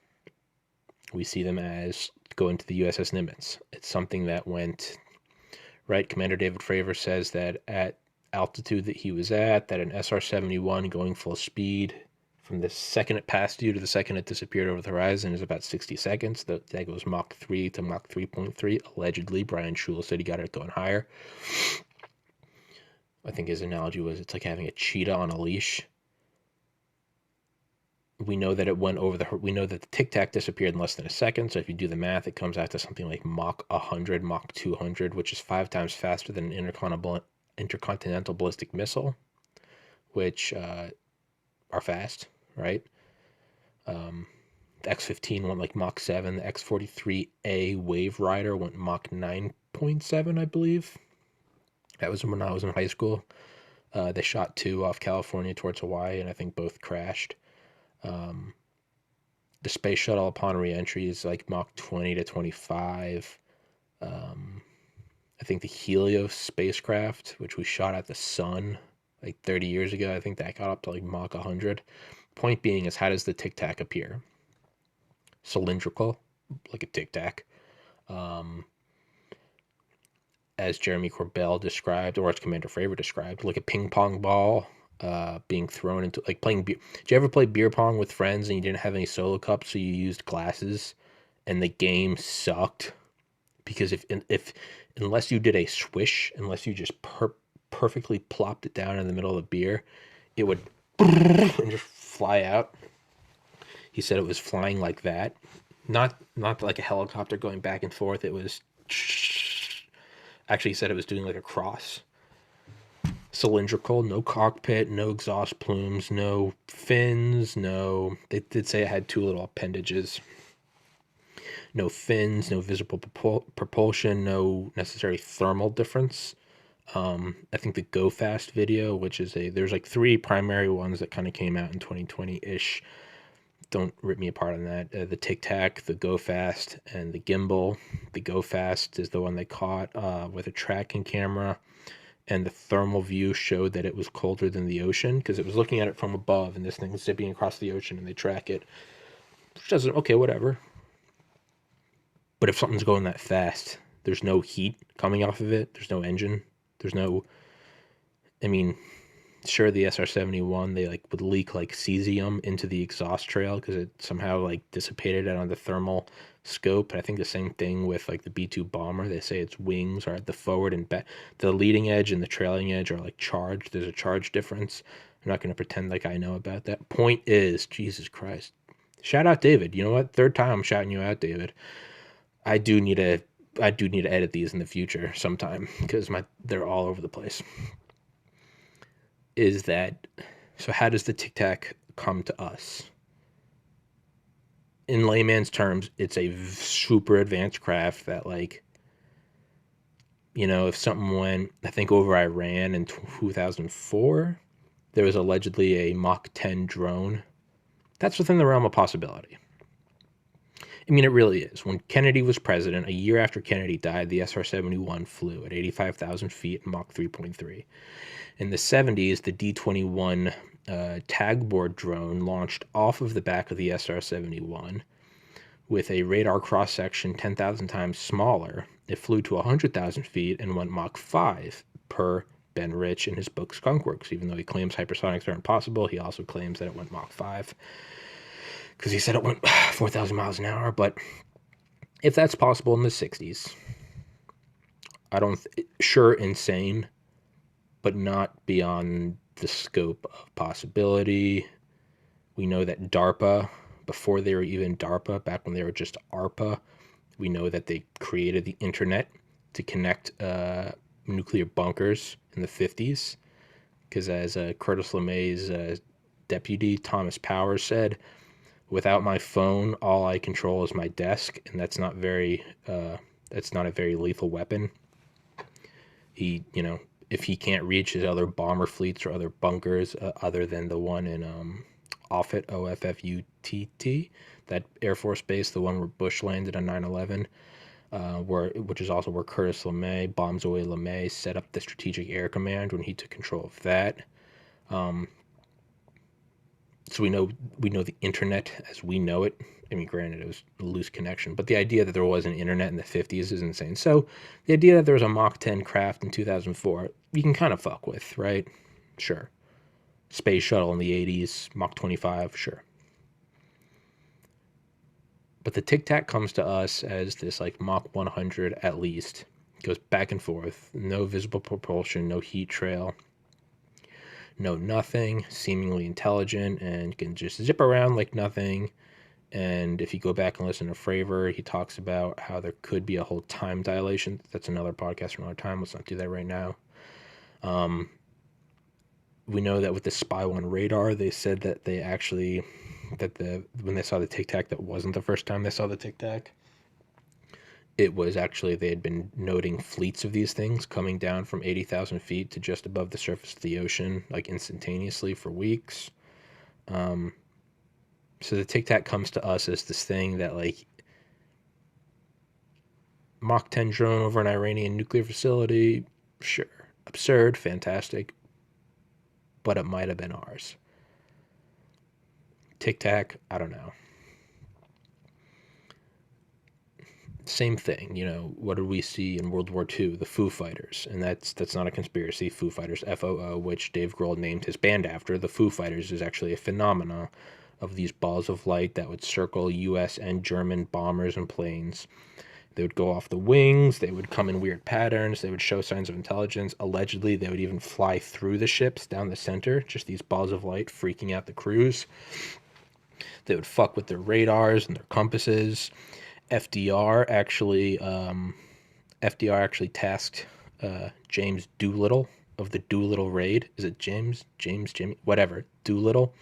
We see them as going to the USS Nimitz. It's something that went, right? Commander David Fravor says that at altitude that he was at, that an SR-71 going full speed from the second it passed you to the second it disappeared over the horizon is about 60 seconds. That goes Mach 3 to Mach 3.3. Allegedly, Brian Schul said he got it going higher. I think his analogy was it's like having a cheetah on a leash. We know that it went over we know that the Tic Tac disappeared in less than a second. So if you do the math, it comes out to something like Mach 100, Mach 200, which is 5 times faster than an intercontinental ballistic missile, which are fast, right? The X-15 went like Mach 7. The X-43A Wave Rider went Mach 9.7, I believe. That was when I was in high school. They shot 2 off California towards Hawaii, and I think both crashed. The space shuttle upon re-entry is like Mach 20 to 25. I think the Helios spacecraft, which we shot at the sun like 30 years ago, I think that got up to like Mach 100. Point being is, how does the Tic Tac appear? Cylindrical, like a Tic Tac. As Jeremy Corbell described, or as Commander Fravor described, like a ping pong ball being thrown into, like playing beer. Did you ever play beer pong with friends and you didn't have any solo cups, so you used glasses, and the game sucked? Because if unless you did a swish, unless you just perfectly plopped it down in the middle of the beer, it would and just fly out. He said it was flying like that, not like a helicopter going back and forth. It was actually, he said it was doing like a cross. cylindrical, no cockpit, no exhaust plumes, no fins, no, they did say it had two little appendages. No fins, no visible propulsion, no necessary thermal difference. I think the Go Fast video, which is there's like three primary ones that kind of came out in 2020-ish. Don't rip me apart on that. The Tic Tac, the Go Fast, and the gimbal. The Go Fast is the one they caught with a tracking camera, and the thermal view showed that it was colder than the ocean because it was looking at it from above, and this thing was zipping across the ocean, and they track it. Which doesn't, okay, whatever. But if something's going that fast, there's no heat coming off of it. There's no engine. There's no, I mean, sure, the SR-71, they like would leak like cesium into the exhaust trail because it somehow like dissipated it on the thermal scope. And I think the same thing with like the B-2 bomber. They say its wings are at the forward and back. The leading edge and the trailing edge are like charged. There's a charge difference. I'm not going to pretend like I know about that. Point is, Jesus Christ. Shout out David. You know what? Third time I'm shouting you out, David. I do need to edit these in the future sometime because they're all over the place. Is that so? How does the Tic Tac come to us? In layman's terms, it's a super advanced craft that, like, you know, if something went, I think over Iran in 2004, there was allegedly a Mach 10 drone. That's within the realm of possibility. I mean, it really is. When Kennedy was president, a year after Kennedy died, the SR-71 flew at 85,000 feet, Mach 3.3. In the 70s, the D-21 tagboard drone launched off of the back of the SR-71 with a radar cross-section 10,000 times smaller. It flew to 100,000 feet and went Mach 5 per Ben Rich in his book Skunkworks. Even though he claims hypersonics are impossible, he also claims that it went Mach 5 because he said it went 4,000 miles an hour. But if that's possible in the 60s, sure, insane, but not beyond the scope of possibility. We know that DARPA, before they were even DARPA, back when they were just ARPA, we know that they created the internet to connect nuclear bunkers in the 50s. Because as Curtis LeMay's deputy, Thomas Powers, said, without my phone, all I control is my desk, and that's not a very lethal weapon. He, you know, if he can't reach his other bomber fleets or other bunkers other than the one in Offutt, Offutt, that Air Force Base, the one where Bush landed on 9/11, which is also where Curtis LeMay, Bombs Away LeMay, set up the Strategic Air Command when he took control of that. So we know the internet as we know it. I mean, granted, it was a loose connection, but the idea that there was an internet in the 50s is insane. So the idea that there was a Mach 10 craft in 2004, you can kind of fuck with, right? Sure. Space shuttle in the 80s, Mach 25, sure. But the Tic Tac comes to us as this like Mach 100 at least. It goes back and forth. No visible propulsion, no heat trail. No nothing, seemingly intelligent, and can just zip around like nothing. And if you go back and listen to Fravor, he talks about how there could be a whole time dilation. That's another podcast for another time. Let's not do that right now. We know that with the Spy 1 radar, they said that they actually, when they saw the Tic Tac, that wasn't the first time they saw the Tic Tac. It was actually, they had been noting fleets of these things coming down from 80,000 feet to just above the surface of the ocean, like instantaneously for weeks. So the Tic Tac comes to us as this thing that, like, Mach 10 drone over an Iranian nuclear facility, sure. Absurd, fantastic, but it might have been ours. Tic Tac, I don't know. Same thing, you know, what did we see in World War II? The Foo Fighters, and that's not a conspiracy. Foo Fighters, FOO, which Dave Grohl named his band after. The Foo Fighters is actually a phenomena of these balls of light that would circle U.S. and German bombers and planes. They would go off the wings, they would come in weird patterns, they would show signs of intelligence. Allegedly, they would even fly through the ships down the center, just these balls of light freaking out the crews. They would fuck with their radars and their compasses. FDR actually tasked James Doolittle, of the Doolittle raid. Is it Jimmy, whatever, Doolittle,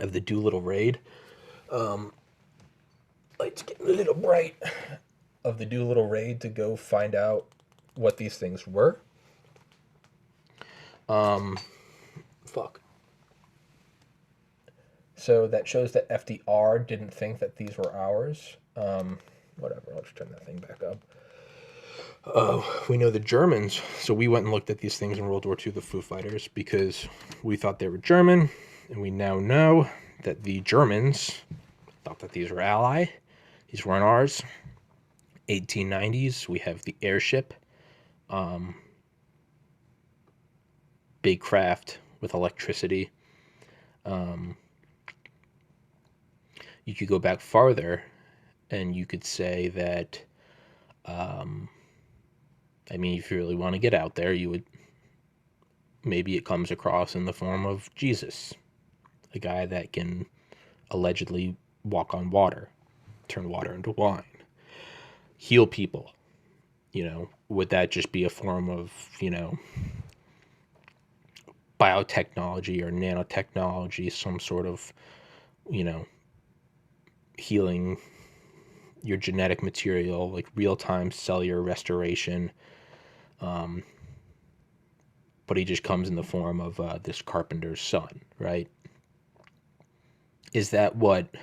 of the Doolittle raid. Lights getting a little bright. Of the Doolittle raid to go find out what these things were. Fuck. So that shows that FDR didn't think that these were ours. Whatever, I'll just turn that thing back up. We know the Germans, so we went and looked at these things in World War II, the Foo Fighters, because we thought they were German, and we now know that the Germans thought that these were Ally. These weren't ours. 1890s, we have the airship. Big craft with electricity. You could go back farther, and you could say that, I mean, if you really want to get out there, you would, maybe it comes across in the form of Jesus, a guy that can allegedly walk on water, turn water into wine, heal people. You know, would that just be a form of, you know, biotechnology or nanotechnology, some sort of, you know, healing your genetic material, like real-time cellular restoration. But he just comes in the form of this carpenter's son, right? Is that what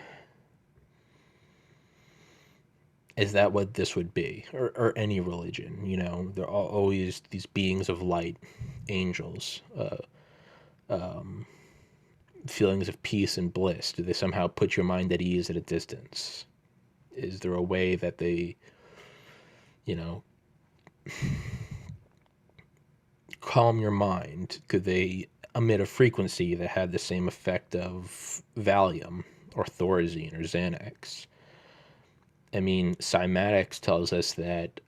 this would be, or any religion? You know, there are always these beings of light, angels, feelings of peace and bliss. Do they somehow put your mind at ease at a distance? Is there a way that they, you know, calm your mind? Could they emit a frequency that had the same effect of Valium or Thorazine or Xanax? I mean, cymatics tells us that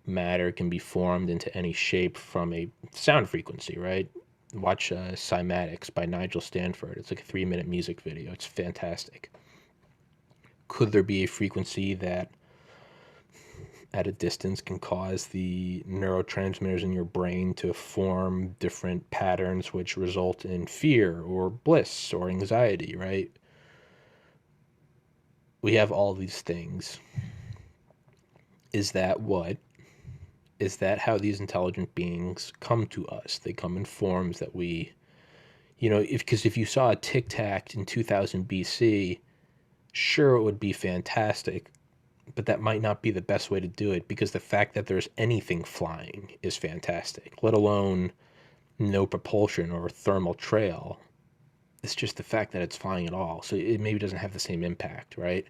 matter can be formed into any shape from a sound frequency, right? Watch Cymatics by Nigel Stanford. It's like a 3-minute music video. It's fantastic. Could there be a frequency that at a distance can cause the neurotransmitters in your brain to form different patterns which result in fear or bliss or anxiety, right? We have all these things. Is that how these intelligent beings come to us? They come in forms that we, you know, because if you saw a Tic Tac in 2000 BC, sure, it would be fantastic, but that might not be the best way to do it, because the fact that there's anything flying is fantastic, let alone no propulsion or thermal trail. It's just the fact that it's flying at all. So it maybe doesn't have the same impact, right?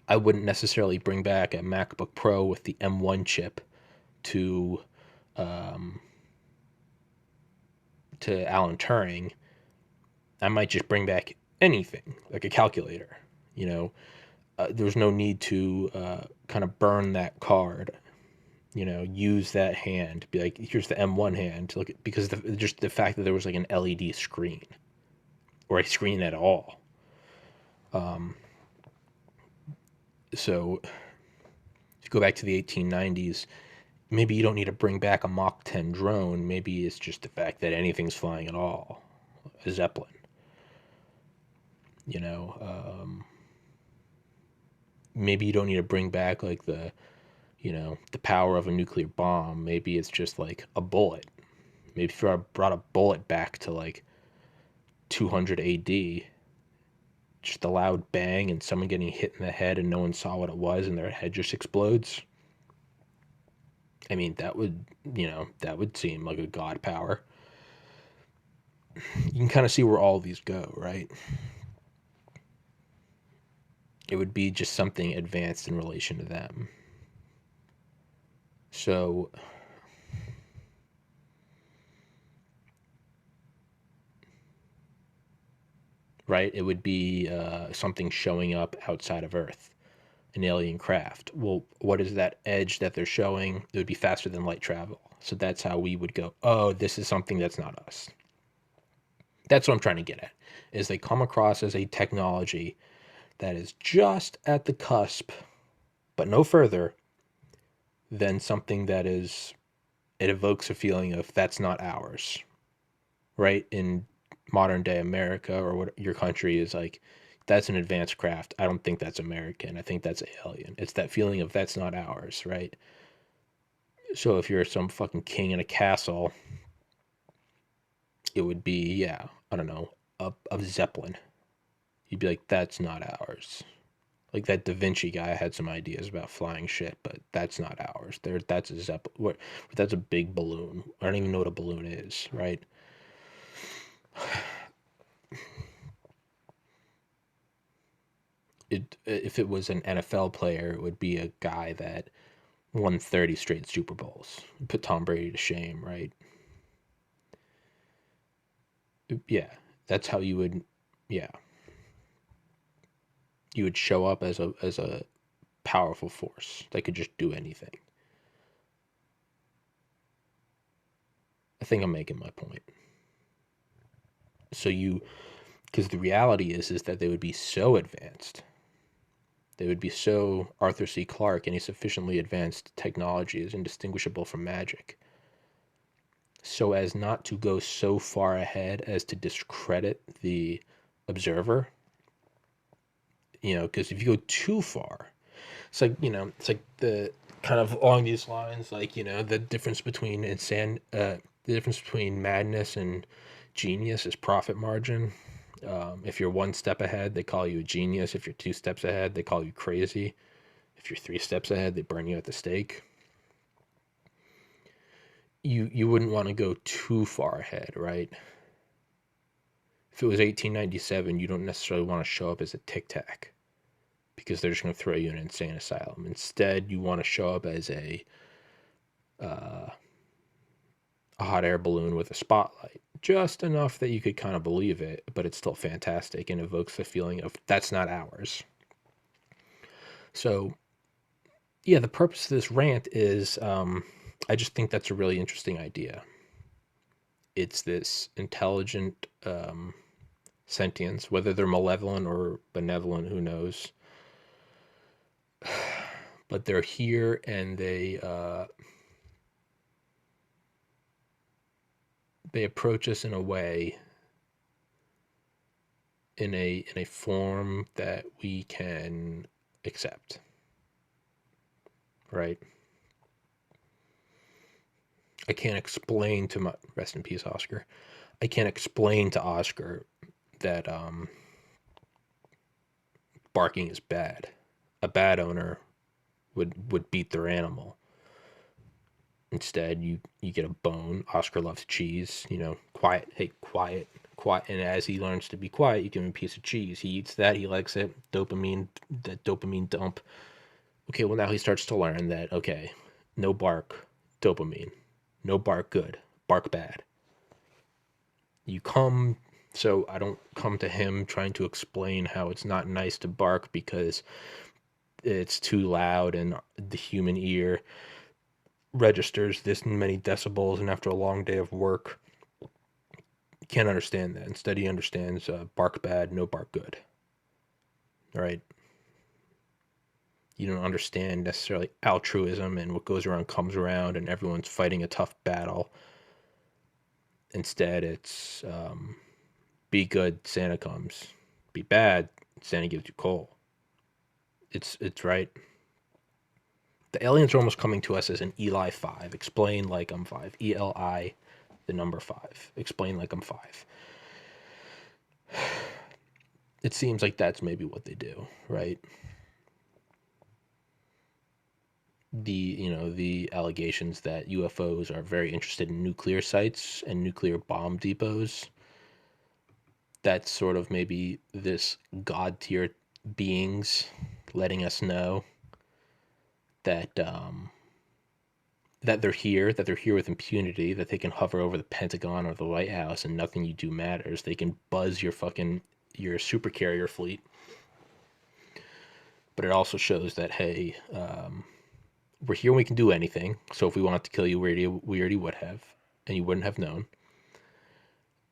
I wouldn't necessarily bring back a MacBook Pro with the M1 chip to Alan Turing. I might just bring back anything, like a calculator. You know, there's no need to kind of burn that card. You know, use that hand. Be like, here's the M1 hand. To look at, because just the fact that there was like an LED screen or a screen at all. So if you go back to the 1890s, maybe you don't need to bring back a Mach 10 drone. Maybe it's just the fact that anything's flying at all. A Zeppelin. You know, maybe you don't need to bring back like the, you know, the power of a nuclear bomb. Maybe it's just like a bullet. Maybe if I brought a bullet back to like 200 AD, just a loud bang and someone getting hit in the head and no one saw what it was and their head just explodes. I mean, that would, you know, that would seem like a god power. You can kind of see where all these go, right? It would be just something advanced in relation to them. So right, it would be something showing up outside of Earth, an alien craft. Well, what is that edge that they're showing? It would be faster than light travel. So that's how we would go, oh, this is something that's not us. That's what I'm trying to get at, is they come across as a technology that is just at the cusp, but no further than something that is it evokes a feeling of that's not ours, right? In modern day America or what your country is like, that's an advanced craft. I don't think that's American. I think that's alien. It's that feeling of that's not ours, right? So if you're some fucking king in a castle, it would be, yeah, I don't know, a Zeppelin. You'd be like, that's not ours. Like that Da Vinci guy had some ideas about flying shit, but that's not ours. That's a Zeppelin. That's a big balloon. I don't even know what a balloon is, right? If it was an NFL player, it would be a guy that won 30 straight Super Bowls. Put Tom Brady to shame, right? Yeah, that's how you would. Yeah, you would show up as a powerful force that could just do anything. I think I'm making my point. So because the reality is that they would be so advanced. They would be so Arthur C. Clarke, any sufficiently advanced technology is indistinguishable from magic, so as not to go so far ahead as to discredit the observer. Because if you go too far, it's like the kind of along these lines, like, the difference between the difference between madness and genius is profit margin. If you're one step ahead, they call you a genius. If you're two steps ahead, they call you crazy. If you're three steps ahead, they burn you at the stake. You wouldn't want to go too far ahead, right? If it was 1897, you don't necessarily want to show up as a tic tac because they're just going to throw you in an insane asylum. Instead, you want to show up as a hot air balloon with a spotlight, just enough that you could kind of believe it, but it's still fantastic and evokes the feeling of that's not ours. So, yeah, the purpose of this rant is I just think that's a really interesting idea. It's this intelligent sentience, whether they're malevolent or benevolent, who knows. But they're here and they approach us in a way, in a form that we can accept, right? I can't explain to my rest in peace, Oscar. I can't explain to Oscar that barking is bad. A bad owner would beat their animal. Instead, you get a bone. Oscar loves cheese. Quiet. Hey, quiet, quiet. And as he learns to be quiet, you give him a piece of cheese. He eats that. He likes it. That dopamine dump. Okay, well now he starts to learn that. Okay, no bark, dopamine. No bark, good. Bark, bad. You come. So I don't come to him trying to explain how it's not nice to bark because it's too loud and the human ear registers this many decibels, and after a long day of work, you can't understand that. Instead, he understands bark bad, no bark good. All right? You don't understand necessarily altruism and what goes around comes around, and everyone's fighting a tough battle. Instead, it's be good, Santa comes. Be bad, Santa gives you coal. It's right. The aliens are almost coming to us as an Eli 5. Explain like I'm 5. ELI, the number 5. Explain like I'm 5. It seems like that's maybe what they do, right? The allegations that UFOs are very interested in nuclear sites and nuclear bomb depots. That's sort of maybe this god tier beings letting us know that that they're here with impunity, that they can hover over the Pentagon or the White House and nothing you do matters. They can buzz your supercarrier fleet. But it also shows that, hey, we're here and we can do anything. So if we wanted to kill you, we already would have, and you wouldn't have known.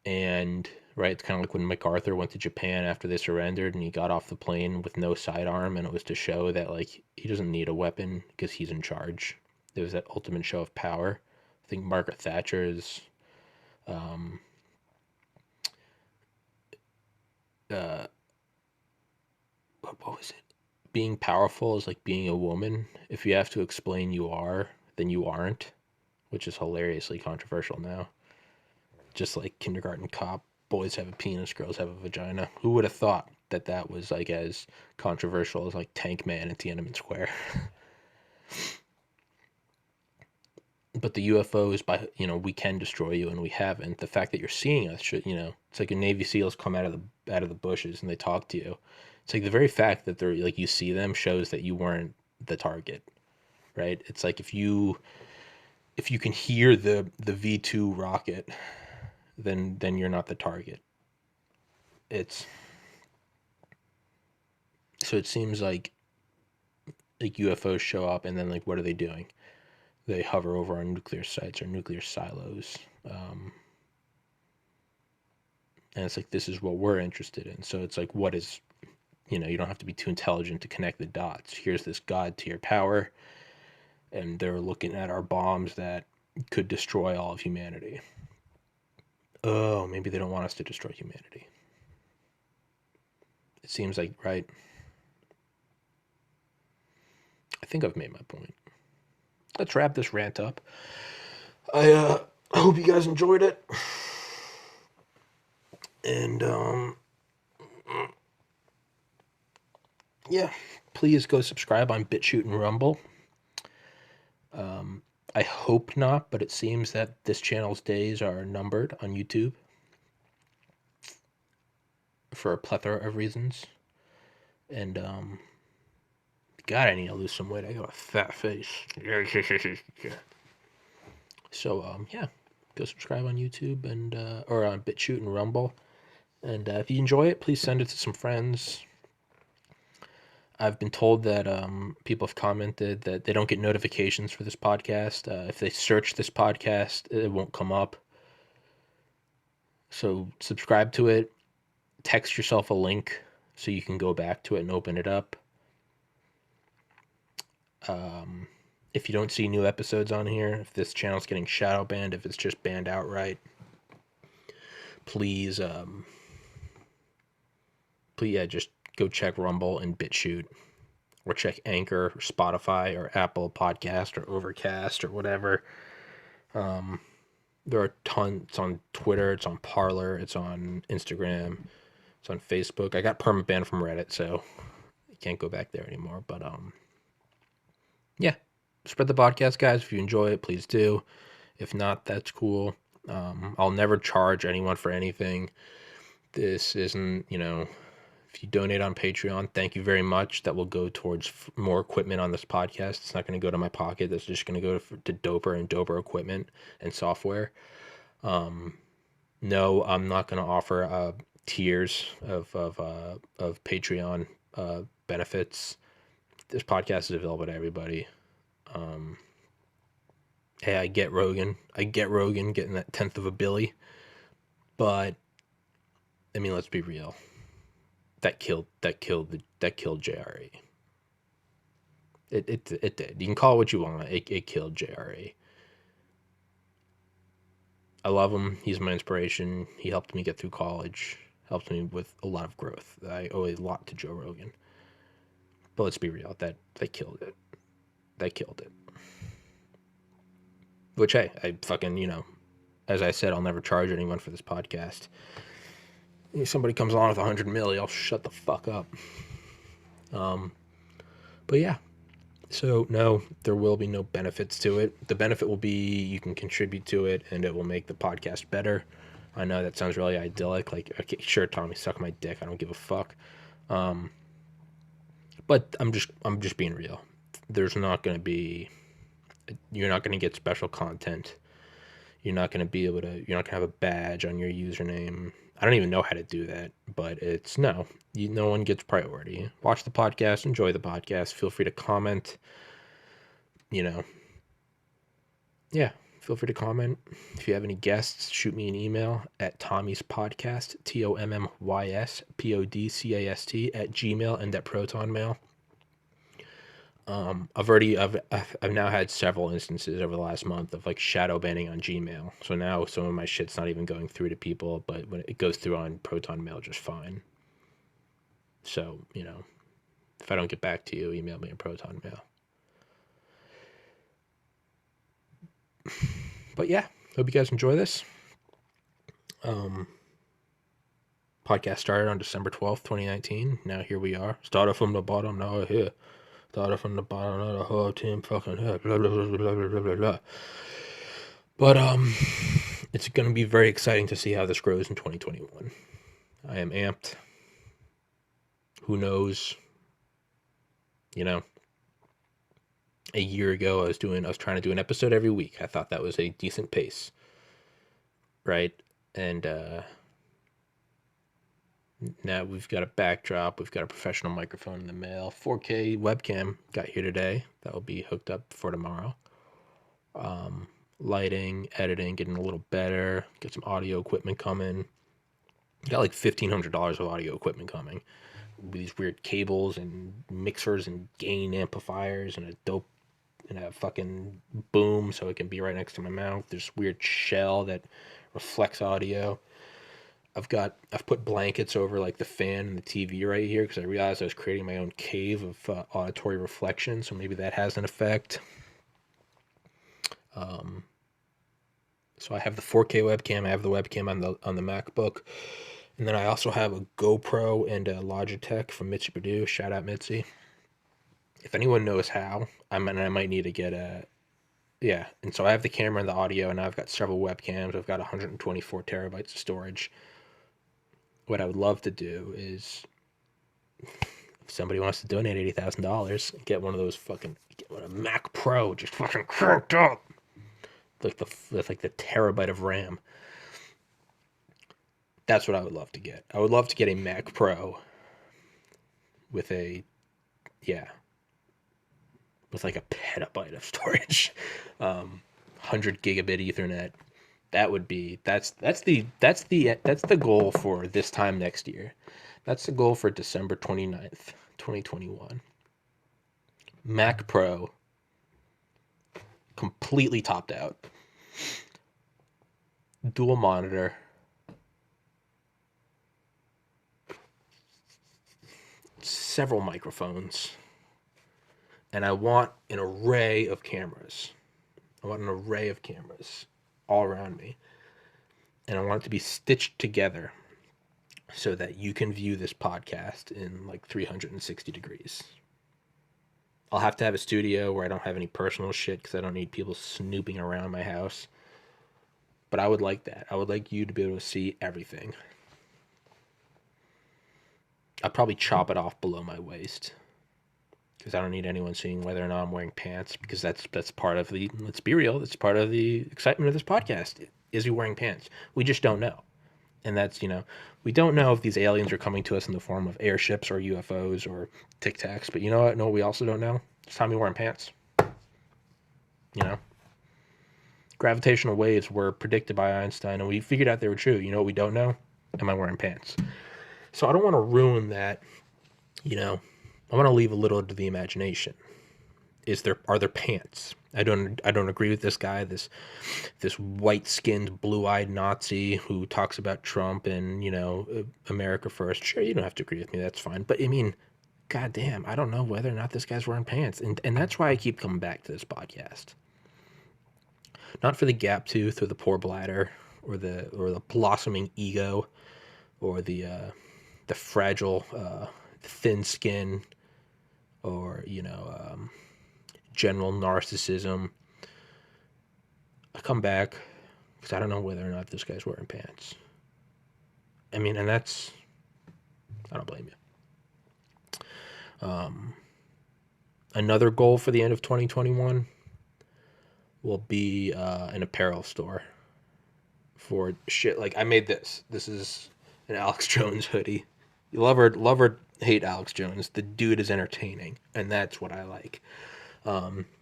And right, it's kind of like when MacArthur went to Japan after they surrendered, and he got off the plane with no sidearm, and it was to show that like he doesn't need a weapon because he's in charge. There was that ultimate show of power I think Margaret Thatcher's uh, what was it? Being powerful is like being a woman. If you have to explain you are, then you aren't, which is hilariously controversial now. Just like kindergarten cop, boys have a penis, girls have a vagina. Who would have thought that that was like as controversial as like Tank Man at Tiananmen Square? But the UFOs, by we can destroy you and we haven't. The fact that you're seeing us should, it's like a Navy SEALs come out of the bushes and they talk to you. It's like the very fact that they're like you see them shows that you weren't the target, right? It's like if you can hear the V2 rocket, then you're not the target. It's so it seems like UFOs show up and then like what are they doing? They hover over our nuclear sites or nuclear silos. And it's like, this is what we're interested in. So it's like, what is, you don't have to be too intelligent to connect the dots. Here's this God tier power, and they're looking at our bombs that could destroy all of humanity. Oh, maybe they don't want us to destroy humanity. It seems like, right? I think I've made my point. Let's wrap this rant up. I hope you guys enjoyed it. And yeah, please go subscribe on BitChute and Rumble. I hope not, but it seems that this channel's days are numbered on YouTube for a plethora of reasons. And God, I need to lose some weight. I got a fat face. So yeah, go subscribe on YouTube and or on BitChute and Rumble. And if you enjoy it, please send it to some friends. I've been told that people have commented that they don't get notifications for this podcast. If they search this podcast, it won't come up. So subscribe to it. Text yourself a link so you can go back to it and open it up. If you don't see new episodes on here, if this channel's getting shadow banned, if it's just banned outright, please, just go check Rumble and BitChute, or check Anchor, or Spotify, or Apple Podcast, or Overcast, or whatever. There are tons. It's on Twitter, it's on Parler, it's on Instagram, it's on Facebook. I got permanent banned from Reddit, so you can't go back there anymore. But yeah, spread the podcast, guys. If you enjoy it, please do. If not, that's cool. I'll never charge anyone for anything. This isn't, if you donate on Patreon, thank you very much. That will go towards more equipment on this podcast. It's not going to go to my pocket. That's just going to go to doper and doper equipment and software. No, I'm not going to offer tiers of Patreon benefits. This podcast is available to everybody. Hey, I get Rogan getting that 10th of a billy, but I mean, let's be real. That killed JRE. It did. You can call it what you want. It killed JRE. I love him. He's my inspiration. He helped me get through college. Helped me with a lot of growth. I owe a lot to Joe Rogan. But let's be real. That killed it. That killed it. Which, hey, I fucking, as I said, I'll never charge anyone for this podcast. If somebody comes along with 100 million, I'll shut the fuck up. But yeah. So, no, there will be no benefits to it. The benefit will be you can contribute to it, and it will make the podcast better. I know that sounds really idyllic. Like, okay, sure, Tommy, suck my dick. I don't give a fuck. But I'm just being real. There's not going to be... You're not going to get special content. You're not going to have a badge on your username. I don't even know how to do that, but no one gets priority. Watch the podcast, enjoy the podcast. Feel free to comment. Yeah, feel free to comment. If you have any guests, shoot me an email at tommyspodcast, TOMMYSPODCAST @gmail and at Proton Mail. I've now had several instances over the last month of like shadow banning on Gmail. So now some of my shit's not even going through to people, but when it goes through on Proton Mail just fine. So, if I don't get back to you, email me in Proton Mail. But yeah, hope you guys enjoy this. Podcast started on December 12th, 2019. Now here we are. Started from the bottom, now we're here. Started from the bottom, now the whole team fucking here. Blah, blah, blah, blah, blah, blah, blah. But it's going to be very exciting to see how this grows in 2021. I am amped. Who knows? A year ago I was trying to do an episode every week. I thought that was a decent pace. Right? And now we've got a backdrop, we've got a professional microphone in the mail, 4K webcam got here today. That will be hooked up for tomorrow. Lighting, editing, getting a little better. Get some audio equipment coming. Got like $1,500 of audio equipment coming. With these weird cables and mixers and gain amplifiers and a fucking boom so it can be right next to my mouth. There's this weird shell that reflects audio. I've put blankets over like the fan and the TV right here because I realized I was creating my own cave of auditory reflection, so maybe that has an effect. So I have the 4K webcam. I have the webcam on the MacBook, and then I also have a GoPro and a Logitech from Mitzi Purdue. Shout out Mitzi. If anyone knows how, I might need to get yeah. And so I have the camera and the audio, and I've got several webcams. I've got 124 terabytes of storage. What I would love to do is, if somebody wants to donate $80,000, get one of those a Mac Pro just fucking cranked up, like the terabyte of RAM. That's what I would love to get. I would love to get a Mac Pro with like a petabyte of storage, 100 gigabit Ethernet. That's the goal for this time next year. That's the goal for December 29th, 2021. Mac Pro, completely topped out. Dual monitor. Several microphones. And I want an array of cameras. All around me. And I want it to be stitched together so that you can view this podcast in like 360 degrees. I'll have to have a studio where I don't have any personal shit because I don't need people snooping around my house. But I would like that. I would like you to be able to see everything. I'll probably chop it off below my waist because I don't need anyone seeing whether or not I'm wearing pants, because that's part of the, let's be real, that's part of the excitement of this podcast. Is he wearing pants? We just don't know. And that's, we don't know if these aliens are coming to us in the form of airships or UFOs or Tic Tacs, but you know what? No, we also don't know. It's Tommy wearing pants. Gravitational waves were predicted by Einstein, and we figured out they were true. You know what we don't know? Am I wearing pants? So I don't want to ruin that, I want to leave a little to the imagination. Are there pants? I don't agree with this guy, this white-skinned, blue-eyed Nazi who talks about Trump and, America first. Sure, you don't have to agree with me, that's fine. But I mean, goddamn, I don't know whether or not this guy's wearing pants. And that's why I keep coming back to this podcast. Not for the gap tooth or the poor bladder or the blossoming ego or the fragile thin skin or general narcissism. I come back because I don't know whether or not this guy's wearing pants. I mean, and that's, I don't blame you. Another goal for the end of 2021 will be an apparel store for shit. Like, I made this. This is an Alex Jones hoodie. You love or hate Alex Jones. The dude is entertaining, and that's what I like. The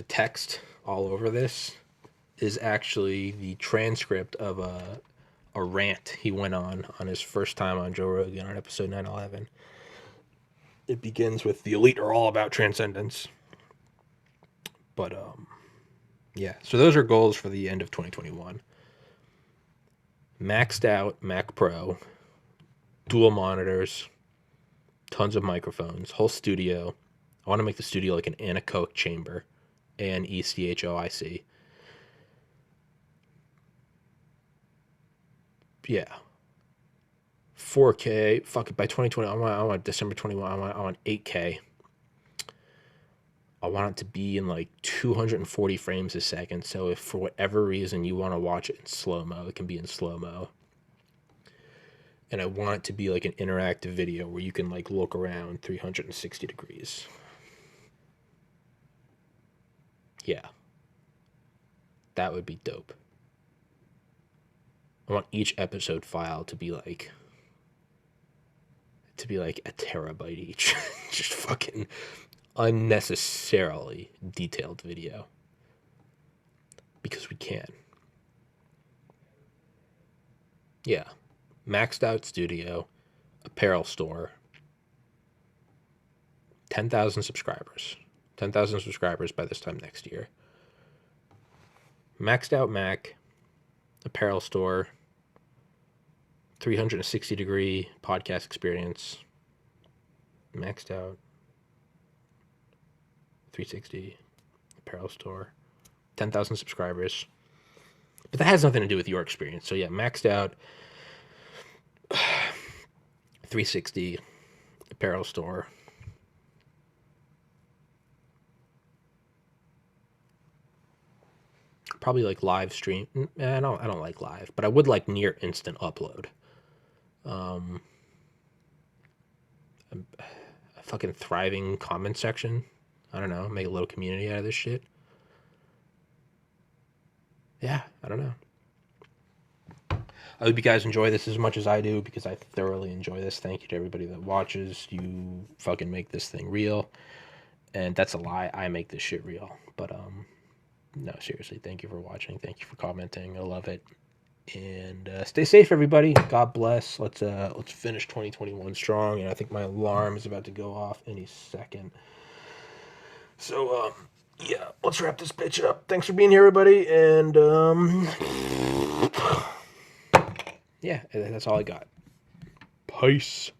text all over this is actually the transcript of a rant he went on his first time on Joe Rogan on episode 911. It begins with the elite are all about transcendence. But yeah, so those are goals for the end of 2021. Maxed out Mac Pro, dual monitors, tons of microphones, whole studio. I want to make the studio like an anechoic chamber, ANECHOIC. Yeah. 4K. Fuck it. By 2020, I want December 21. I want 8K. I want it to be in like 240 frames a second. So if for whatever reason you want to watch it in slow mo, it can be in slow mo. And I want it to be like an interactive video where you can like look around 360 degrees. Yeah. That would be dope. I want each episode file to be like a terabyte each. Just fucking unnecessarily detailed video. Because we can. Yeah. Maxed out studio, apparel store, 10,000 subscribers. 10,000 subscribers by this time next year. Maxed out Mac, apparel store, 360 degree podcast experience. Maxed out 360 apparel store, 10,000 subscribers. But that has nothing to do with your experience. So yeah, maxed out 360 apparel store. Probably like live stream. I don't like live, but I would like near instant upload. A fucking thriving comment section. I don't know. Make a little community out of this shit. Yeah, I don't know. I hope you guys enjoy this as much as I do, because I thoroughly enjoy this. Thank you to everybody that watches. You fucking make this thing real. And that's a lie. I make this shit real. But no, seriously, thank you for watching. Thank you for commenting. I love it. And stay safe, everybody. God bless. Let's finish 2021 strong. And I think my alarm is about to go off any second. So yeah, let's wrap this bitch up. Thanks for being here, everybody. And yeah, that's all I got. Peace.